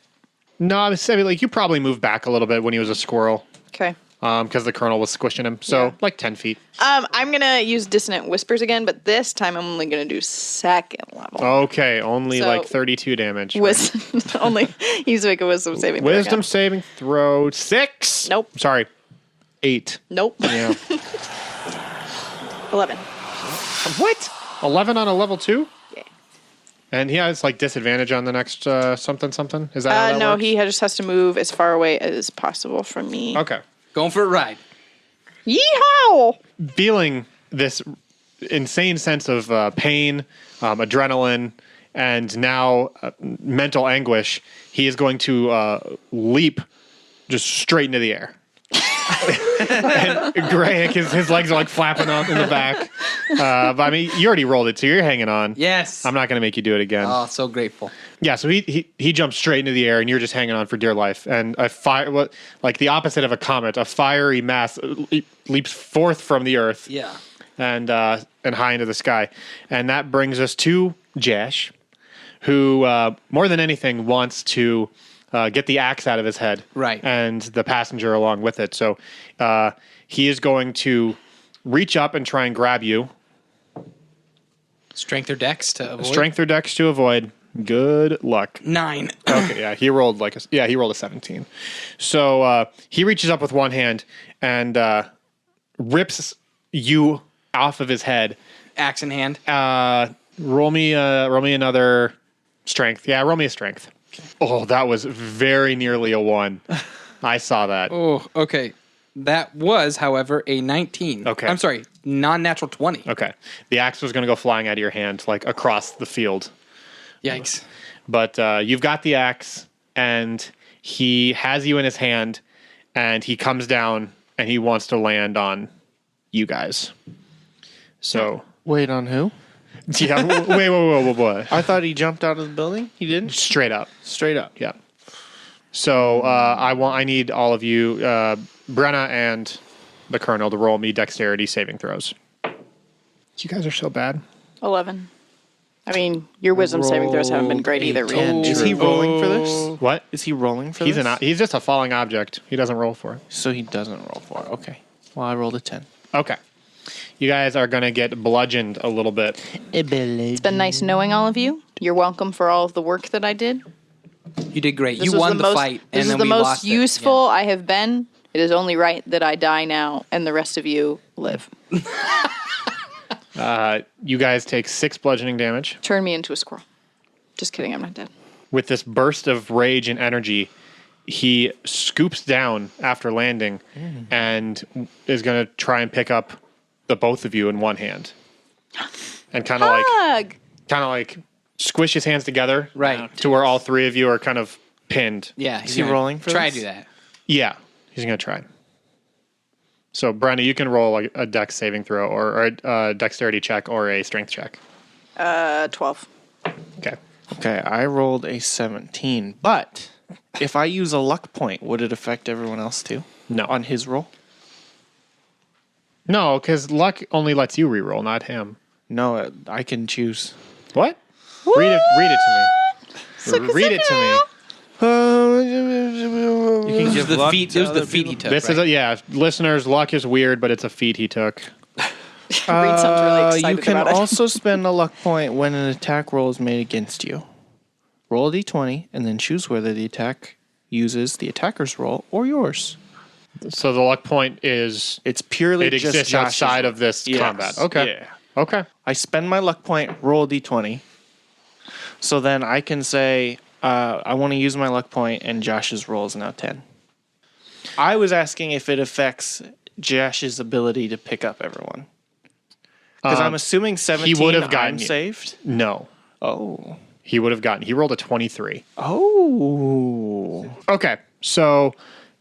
Speaker 1: No, I mean, like you probably moved back a little bit when he was a squirrel,
Speaker 3: Okay.
Speaker 1: because the colonel was squishing him. So
Speaker 3: Yeah.
Speaker 1: like 10 feet.
Speaker 3: I'm gonna use dissonant whispers again, but this time I'm only gonna do second level.
Speaker 1: Okay, only
Speaker 3: So-
Speaker 1: like 32 damage.
Speaker 3: Only use make a wisdom saving. throw
Speaker 1: Wisdom
Speaker 3: again.
Speaker 1: saving throw 6.
Speaker 3: Nope.
Speaker 1: Sorry, 8.
Speaker 3: Nope.
Speaker 1: Yeah.
Speaker 3: 11.
Speaker 1: What? 11 on a level 2?
Speaker 3: Yeah.
Speaker 1: And he has like disadvantage on the next something. Is that how that
Speaker 3: No,
Speaker 1: works?
Speaker 3: he just has to move as far away as possible from me.
Speaker 1: Okay.
Speaker 4: Going for a ride.
Speaker 3: Yeehaw!
Speaker 1: Feeling this insane sense of pain, adrenaline, and now mental anguish, he is going to leap just straight into the air. And Greg, his legs are like flapping up in the back. But I mean, you already rolled it, so you're hanging on.
Speaker 4: Yes.
Speaker 1: I'm not going to make you do it again.
Speaker 4: Oh, so grateful.
Speaker 1: Yeah, so he jumps straight into the air, and you're just hanging on for dear life. And like the opposite of a comet, a fiery mass leaps forth from the earth.
Speaker 4: Yeah.
Speaker 1: And high into the sky. And that brings us to Jaash, who more than anything wants to get the axe out of his head,
Speaker 4: Right.
Speaker 1: and the passenger along with it. So he is going to reach up and try and grab you.
Speaker 4: Strength or dex to avoid?
Speaker 1: Strength or dex to avoid. Good luck.
Speaker 4: 9.
Speaker 1: Okay, yeah, he rolled a 17. So he reaches up with one hand and rips you off of his head.
Speaker 4: Axe in hand.
Speaker 1: Roll me another strength. Yeah, roll me a strength. Oh, that was very nearly a 1. I saw that.
Speaker 4: Oh, okay. That was, however, a 19.
Speaker 1: Okay.
Speaker 4: I'm sorry, non-natural 20.
Speaker 1: Okay. The axe was going to go flying out of your hand, like across the field.
Speaker 4: Yikes.
Speaker 1: But you've got the axe, and he has you in his hand, and he comes down, and he wants to land on you guys. So,
Speaker 5: Wait, on who?
Speaker 1: yeah, wait.
Speaker 5: I thought he jumped out of the building. He didn't?
Speaker 1: Straight up.
Speaker 5: Straight up.
Speaker 1: Yeah. So I need all of you, Brenna and the Colonel, to roll me dexterity saving throws. You guys are so bad.
Speaker 3: 11. I mean, your wisdom saving throws haven't been great either, Reed.
Speaker 5: Is he rolling for this?
Speaker 1: What?
Speaker 5: Is he rolling for
Speaker 1: He's
Speaker 5: this?
Speaker 1: he's just a falling object. He doesn't roll for it.
Speaker 5: So he doesn't roll for it. Okay. Well, I rolled a 10.
Speaker 1: Okay. You guys are going to get bludgeoned a little bit.
Speaker 3: It's been nice knowing all of you. You're welcome for all of the work that I did.
Speaker 4: You did great.
Speaker 3: This
Speaker 4: You
Speaker 3: was
Speaker 4: won the
Speaker 3: most,
Speaker 4: fight,
Speaker 3: This
Speaker 4: and
Speaker 3: is
Speaker 4: then
Speaker 3: the
Speaker 4: we
Speaker 3: most
Speaker 4: lost it.
Speaker 3: useful I have been. It is only right that I die now and the rest of you live.
Speaker 1: You guys take 6 bludgeoning damage.
Speaker 3: Turn me into a squirrel. Just kidding, I'm not dead.
Speaker 1: With this burst of rage and energy, he scoops down after landing and is going to try and pick up the both of you in one hand. And kind of like squish his hands together,
Speaker 4: Right.
Speaker 1: to where all 3 of you are kind of pinned.
Speaker 4: Yeah.
Speaker 5: Is he rolling for
Speaker 4: Try
Speaker 5: this?
Speaker 4: to do that.
Speaker 1: Yeah, he's going to try. So, Brenda, you can roll a dex saving throw or a dexterity check or a strength check.
Speaker 3: 12.
Speaker 1: Okay.
Speaker 5: Okay, I rolled a 17. But if I use a luck point, would it affect everyone else too?
Speaker 1: No.
Speaker 5: On his roll?
Speaker 1: No, because luck only lets you reroll, not him.
Speaker 5: No, I can choose.
Speaker 1: What? Read it to me. Read it to me.
Speaker 5: You
Speaker 6: can
Speaker 4: It
Speaker 6: give
Speaker 4: was the
Speaker 6: luck
Speaker 4: feat.
Speaker 6: to
Speaker 4: It was the
Speaker 6: other
Speaker 4: feat he
Speaker 6: people.
Speaker 4: took.
Speaker 1: This is listeners, luck is weird, but it's a feat he took.
Speaker 3: Reed sounds really excited
Speaker 5: you can
Speaker 3: about it.
Speaker 5: also spend a luck point when an attack roll is made against you. Roll a d20 and then choose whether the attack uses the attacker's roll or yours.
Speaker 1: So the luck point is
Speaker 5: It's purely
Speaker 1: it
Speaker 5: just
Speaker 1: exists
Speaker 5: Josh's
Speaker 1: outside
Speaker 5: roll.
Speaker 1: of this
Speaker 5: Yes.
Speaker 1: combat. Okay.
Speaker 5: Yeah.
Speaker 1: Okay.
Speaker 5: I spend my luck point, roll a d20. So then I can say, I want to use my luck point, and Josh's roll is now 10. I was asking if it affects Josh's ability to pick up everyone. Because I'm assuming 17
Speaker 1: he would have gotten
Speaker 5: I'm
Speaker 1: you.
Speaker 5: saved.
Speaker 1: No.
Speaker 5: Oh.
Speaker 1: He would have gotten. He rolled a 23.
Speaker 5: Oh.
Speaker 1: Okay. So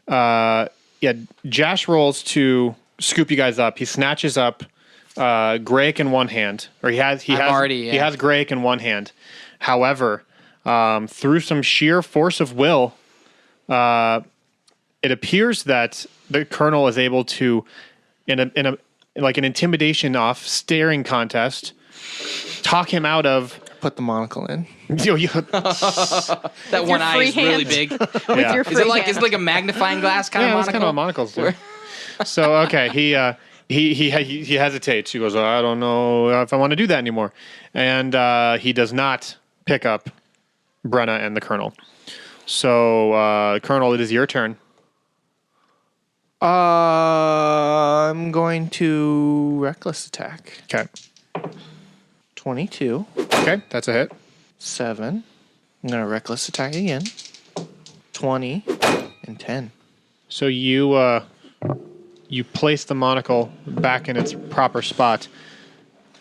Speaker 1: Jaash rolls to scoop you guys up. He snatches up Greg in one hand, or he has Greg in one hand. However, through some sheer force of will, it appears that the Colonel is able to, in a like an intimidation off staring contest, talk him out of.
Speaker 5: Put the monocle in.
Speaker 4: That one eye
Speaker 3: free
Speaker 4: is really
Speaker 3: hand.
Speaker 4: big.
Speaker 3: With
Speaker 1: Yeah.
Speaker 3: your
Speaker 4: Is
Speaker 3: free
Speaker 4: it like
Speaker 3: hand.
Speaker 4: a magnifying glass kind
Speaker 1: Yeah,
Speaker 4: of
Speaker 1: that's
Speaker 4: monocle?
Speaker 1: kind of what monocles do. So okay, he hesitates. He goes, I don't know if I want to do that anymore, and he does not pick up Brenna and the Colonel. So Colonel, it is your turn.
Speaker 5: I'm going to reckless attack.
Speaker 1: Okay.
Speaker 5: 22.
Speaker 1: Okay, that's a hit.
Speaker 5: 7. I'm going to reckless attack again. 20 and 10.
Speaker 1: So you you place the monocle back in its proper spot.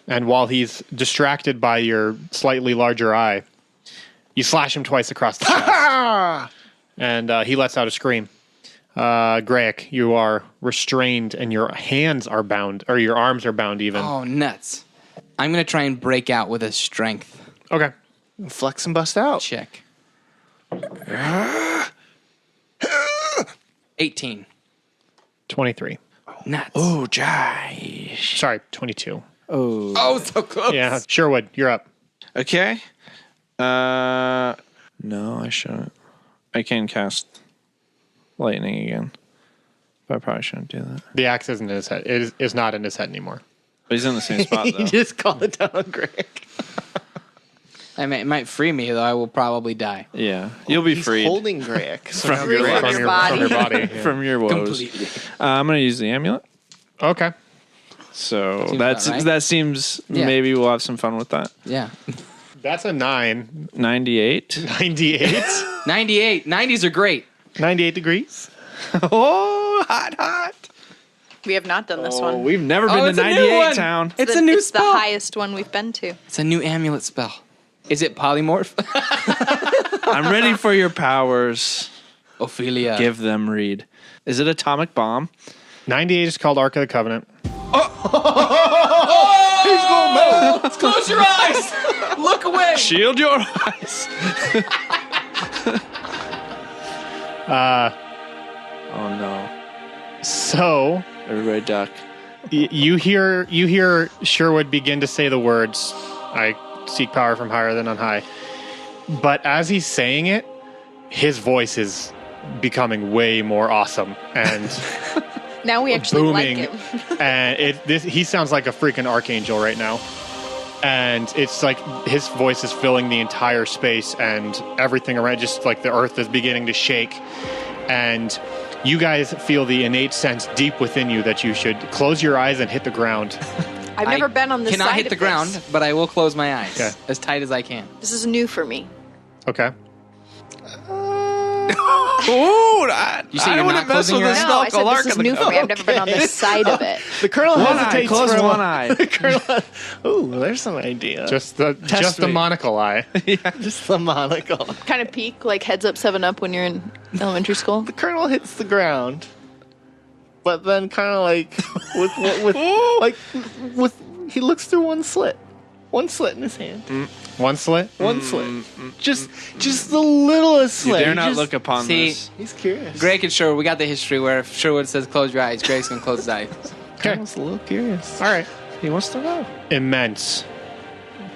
Speaker 1: And while he's distracted by your slightly larger eye, you slash him twice across the chest. And he lets out a scream. Greg, you are restrained and your hands are bound, or your arms are bound even.
Speaker 4: Oh, nuts. I'm going to try and break out with a strength
Speaker 1: Okay.
Speaker 5: Flex and bust out.
Speaker 4: check. 18.
Speaker 1: 23.
Speaker 4: Nuts.
Speaker 6: Oh, Jaash.
Speaker 1: Sorry, 22.
Speaker 4: Oh, so close.
Speaker 1: Yeah, Sherwood, you're up.
Speaker 6: Okay. No, I shouldn't. I can cast lightning again. But I probably shouldn't do that.
Speaker 1: The axe isn't in his head. It is not in his head anymore.
Speaker 6: But he's in the same spot, though.
Speaker 5: You just call it down on Greg.
Speaker 4: I mean, it might free me, though I will probably die.
Speaker 6: Yeah. You'll be
Speaker 5: He's
Speaker 6: freed
Speaker 5: holding Greg. So
Speaker 6: From your
Speaker 3: Free from your body.
Speaker 1: From your body. Yeah.
Speaker 6: from your woes.
Speaker 4: Completely.
Speaker 6: I'm going to use the amulet.
Speaker 1: Okay.
Speaker 6: So
Speaker 4: Seems
Speaker 6: that's
Speaker 4: about right.
Speaker 6: that seems
Speaker 4: Yeah.
Speaker 6: maybe we'll have some fun with that.
Speaker 4: Yeah.
Speaker 1: That's a 9.
Speaker 6: 98.
Speaker 1: 98.
Speaker 4: 98. 90s are great.
Speaker 5: 98 degrees.
Speaker 6: Oh, hot.
Speaker 3: We have not done this one.
Speaker 6: We've never been
Speaker 4: it's
Speaker 6: to
Speaker 4: a new
Speaker 6: 98
Speaker 4: one.
Speaker 6: town.
Speaker 4: It's a new
Speaker 3: It's the
Speaker 4: spell.
Speaker 3: highest one we've been to.
Speaker 4: It's a new amulet spell. Is it polymorph?
Speaker 6: I'm ready for your powers.
Speaker 4: Ophelia.
Speaker 6: Give them Reed. Is it atomic bomb?
Speaker 1: 98 is called Ark of the Covenant.
Speaker 4: Close your eyes. Look away.
Speaker 6: Shield your eyes. Oh no.
Speaker 1: So
Speaker 6: Everybody duck.
Speaker 1: you hear Sherwood begin to say the words, "I seek power from higher than on high." But as he's saying it, his voice is becoming way more awesome and
Speaker 3: Now we actually
Speaker 1: booming.
Speaker 3: like him.
Speaker 1: And he sounds like a freaking archangel right now. And it's like his voice is filling the entire space and everything around, just like the earth is beginning to shake. And you guys feel the innate sense deep within you that you should close your eyes and hit the ground.
Speaker 3: I've never been on this
Speaker 4: Cannot
Speaker 3: side
Speaker 4: hit
Speaker 3: of
Speaker 4: the
Speaker 3: this.
Speaker 4: ground, but I will close my eyes
Speaker 1: Okay.
Speaker 4: as tight as I can.
Speaker 3: This is new for me.
Speaker 1: Okay.
Speaker 6: Ooh,
Speaker 4: You say you're not closing your eyes?
Speaker 3: No, I said this is new for me. I've never been on this side of it.
Speaker 5: The colonel
Speaker 6: One eye.
Speaker 5: hesitates
Speaker 6: Close
Speaker 5: for a
Speaker 6: one
Speaker 5: moment.
Speaker 6: eye.
Speaker 5: The colonel. Ooh, there's some idea.
Speaker 1: Just the
Speaker 5: me.
Speaker 1: monocle eye.
Speaker 5: Just the monocle.
Speaker 3: Kind of peak, like heads up, 7-Up when you're in elementary school.
Speaker 5: The colonel hits the ground, but then kind of like with he looks through one slit in his hand.
Speaker 1: One slit.
Speaker 5: One slit. Just the littlest
Speaker 6: You
Speaker 5: slit.
Speaker 6: dare
Speaker 5: He
Speaker 6: not
Speaker 5: just-
Speaker 6: look upon
Speaker 4: See,
Speaker 6: this.
Speaker 5: He's curious.
Speaker 4: Greg and Sherwood, we got the history where if Sherwood says close your eyes, Greg's going to close his eyes.
Speaker 5: Colonel's a little curious.
Speaker 1: All right.
Speaker 5: He wants to know.
Speaker 1: Immense,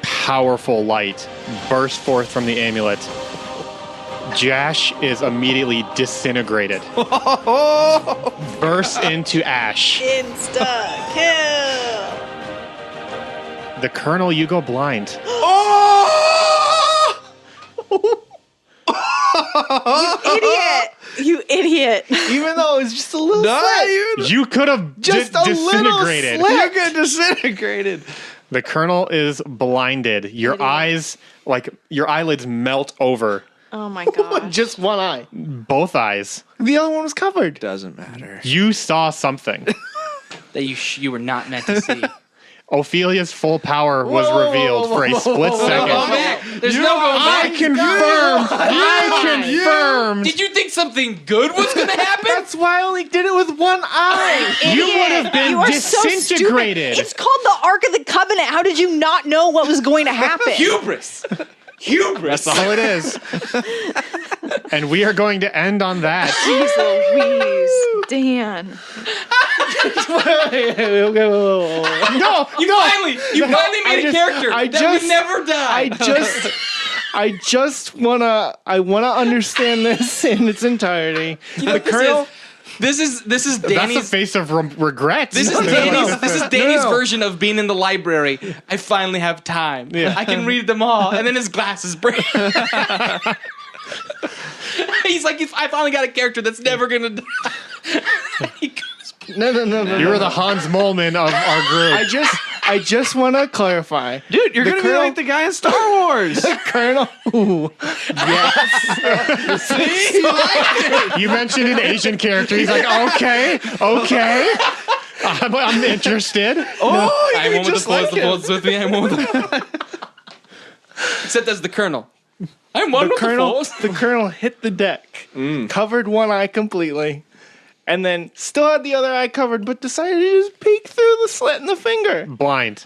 Speaker 1: powerful light bursts forth from the amulet. Jaash is immediately disintegrated. Bursts into ash.
Speaker 3: Insta kill.
Speaker 1: The colonel, you go blind.
Speaker 3: You idiot.
Speaker 5: Even though it's just a little slit.
Speaker 1: You could have
Speaker 5: Just a little
Speaker 1: disintegrated.
Speaker 5: slit.
Speaker 6: You get disintegrated.
Speaker 1: The colonel is blinded. Your eyes, like your eyelids, melt over.
Speaker 3: Oh my god.
Speaker 5: Just one eye.
Speaker 1: Both eyes.
Speaker 5: The other one was covered.
Speaker 6: Doesn't matter.
Speaker 1: You saw something.
Speaker 4: That you were not meant to see.
Speaker 1: Ophelia's full power was revealed for a split second.
Speaker 4: Go back. There's no going
Speaker 1: I
Speaker 4: back.
Speaker 1: confirmed.
Speaker 4: Did you think something good was going to happen?
Speaker 5: That's why I only did it with one eye.
Speaker 1: You would have been
Speaker 3: You are so
Speaker 1: disintegrated.
Speaker 3: stupid. It's called the Ark of the Covenant. How did you not know what was going to happen?
Speaker 4: Hubris.
Speaker 1: That's all it is. And we are going to end on that.
Speaker 3: Jeez Louise. Dan.
Speaker 1: No,
Speaker 4: You finally made a character that would never die.
Speaker 5: I just wanna understand this in its entirety. The colonel.
Speaker 4: This is
Speaker 1: that's the
Speaker 4: Danny's.
Speaker 1: face of regret.
Speaker 4: This is Danny's version of being in the library. I finally have time.
Speaker 1: Yeah.
Speaker 4: I can read them all, and then his glasses break. He's like, I finally got a character that's never gonna die. He goes,
Speaker 5: No.
Speaker 1: You were the Hans Moleman of our group.
Speaker 5: I just want to clarify.
Speaker 6: Dude, you're going to be like the guy in Star Wars.
Speaker 5: Colonel. Ooh. Yes.
Speaker 1: You mentioned an Asian character. He's like, okay. I'm interested.
Speaker 5: Oh,
Speaker 4: I'm
Speaker 5: you
Speaker 4: one with
Speaker 5: just
Speaker 4: the force.
Speaker 5: like
Speaker 4: The
Speaker 5: him.
Speaker 4: force is with me. I'm one with the Except as the Colonel. I'm one with the force.
Speaker 5: The Colonel hit the deck, covered one eye completely, and then still had the other eye covered, but decided to just peek through the slit in the finger.
Speaker 1: Blind.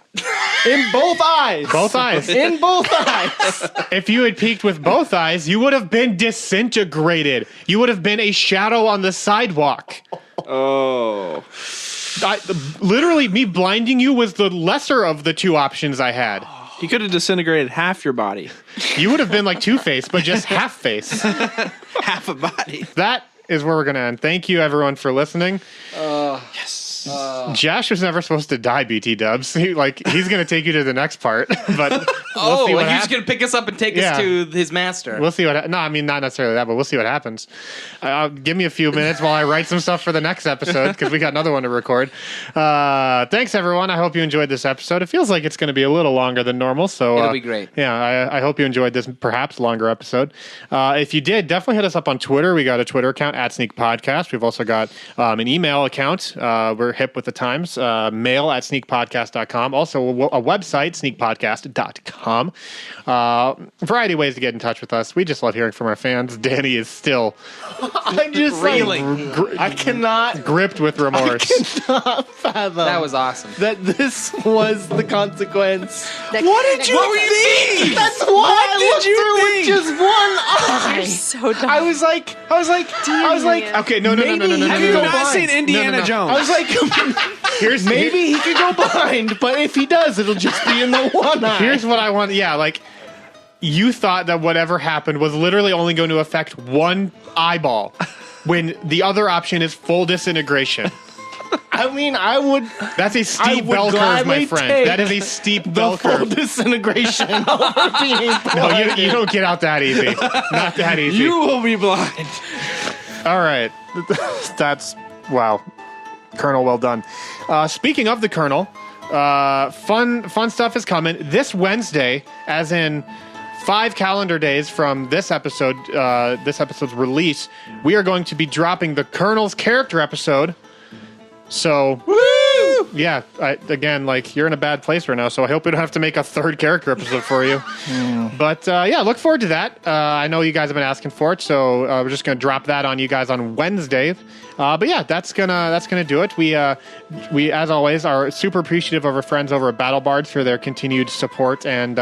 Speaker 5: In both eyes.
Speaker 1: Both eyes.
Speaker 5: In both eyes.
Speaker 1: If you had peeked with both eyes, you would have been disintegrated. You would have been a shadow on the sidewalk.
Speaker 6: Oh.
Speaker 1: Literally, me blinding you was the lesser of the two options I had.
Speaker 6: He could have disintegrated half your body.
Speaker 1: You would have been like Two-Face, but just half-face.
Speaker 6: Half a body.
Speaker 1: That is where we're going to end. Thank you, everyone, for listening.
Speaker 6: Yes.
Speaker 1: Jaash was never supposed to die, BT Dubs. He's going to take you to the next part, but we'll see what
Speaker 4: he's
Speaker 1: happens.
Speaker 4: going to pick us up and take
Speaker 1: Yeah.
Speaker 4: us to his master.
Speaker 1: We'll see what. No, I mean not necessarily that, but we'll see what happens. Give me a few minutes while I write some stuff for the next episode because we got another one to record. Thanks, everyone. I hope you enjoyed this episode. It feels like it's going to be a little longer than normal, so
Speaker 4: It'll be great.
Speaker 1: Yeah, I hope you enjoyed this perhaps longer episode. If you did, definitely hit us up on Twitter. We got a Twitter account at Sneak Podcast. We've also got an email account. We're hip with the times. Mail at sneakpodcast.com. Also a website, sneakpodcast.com. Variety of ways to get in touch with us. We just love hearing from our fans. Danny is still
Speaker 5: I just
Speaker 4: Reeling.
Speaker 5: I cannot
Speaker 1: gripped with remorse.
Speaker 5: fathom
Speaker 4: That was awesome.
Speaker 5: that this was the consequence.
Speaker 3: What did
Speaker 5: you think? That's why I looked through with just one eye.
Speaker 3: You're so dumb.
Speaker 5: I was like,
Speaker 1: Okay, no.
Speaker 5: Maybe
Speaker 6: Have
Speaker 5: he
Speaker 6: you
Speaker 5: could go
Speaker 6: not
Speaker 5: blind.
Speaker 6: seen Indiana
Speaker 1: No.
Speaker 6: Jones?
Speaker 5: I was like,
Speaker 1: Here's
Speaker 5: maybe he could go blind, but if he does, it'll just be in the one eye.
Speaker 1: Here's what I want. Yeah, like you thought that whatever happened was literally only going to affect one eyeball, when the other option is full disintegration.
Speaker 5: I mean, I would
Speaker 1: That's a steep
Speaker 5: would
Speaker 1: bell curve,
Speaker 5: gladly
Speaker 1: my friend.
Speaker 5: take
Speaker 1: That is a steep
Speaker 5: the
Speaker 1: bell
Speaker 5: full
Speaker 1: curve.
Speaker 5: disintegration over being blind.
Speaker 1: No, you don't get out that easy. Not that easy.
Speaker 6: You will be blind.
Speaker 1: All right. That's wow. Colonel, well done. Speaking of the Colonel, fun stuff is coming this Wednesday, as in 5 calendar days from this episode's release. We are going to be dropping the Colonel's character episode. So, yeah, again, like, you're in a bad place right now, so I hope we don't have to make a third character episode for you. But, yeah, look forward to that. I know you guys have been asking for it, so we're just going to drop that on you guys on Wednesday. But yeah, that's gonna do it. We as always are super appreciative of our friends over at BattleBards for their continued support and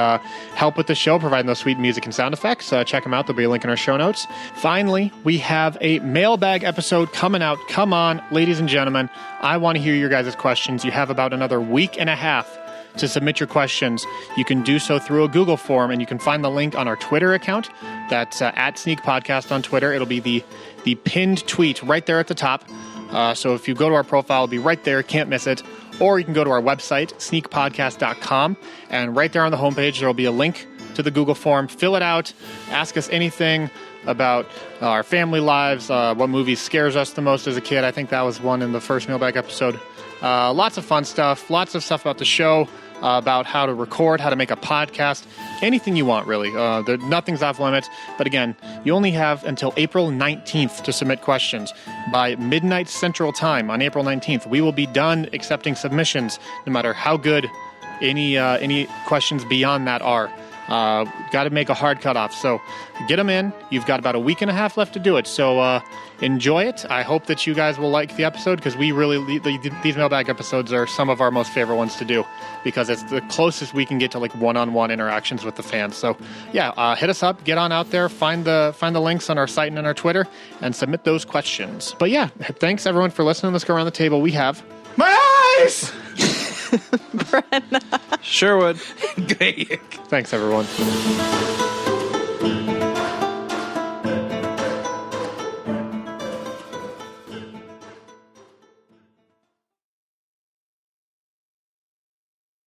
Speaker 1: help with the show, providing those sweet music and sound effects. Check them out. There'll be a link in our show notes. Finally, we have a mailbag episode coming out. Come on, ladies and gentlemen. I want to hear your guys' questions. You have about another week and a half to submit your questions. You can do so through a Google form, and you can find the link on our Twitter account. That's at Sneak Podcast on Twitter. It'll be the pinned tweet right there at the top. So if you go to our profile, it'll be right there. Can't miss it. Or you can go to our website, sneakpodcast.com, and right there on the homepage, there will be a link to the Google form. Fill it out. Ask us anything about our family lives, what movie scares us the most as a kid. I think that was one in the first mailbag episode. Lots of fun stuff. Lots of stuff about the show, about how to record, how to make a podcast, anything you want, really. Nothing's off limits. But again, you only have until April 19th to submit questions. By midnight Central Time on April 19th, we will be done accepting submissions, no matter how good any questions beyond that are. Got to make a hard cutoff. So get them in. You've got about a week and a half left to do it. So enjoy it. I hope that you guys will like the episode, because we really, these mailbag episodes are some of our most favorite ones to do, because it's the closest we can get to like one-on-one interactions with the fans. So yeah, hit us up, get on out there, find the links on our site and on our Twitter, and submit those questions. But yeah, thanks everyone for listening. Let's go around the table. We have
Speaker 5: My eyes!
Speaker 6: Sherwood.
Speaker 4: Great.
Speaker 1: thanks everyone.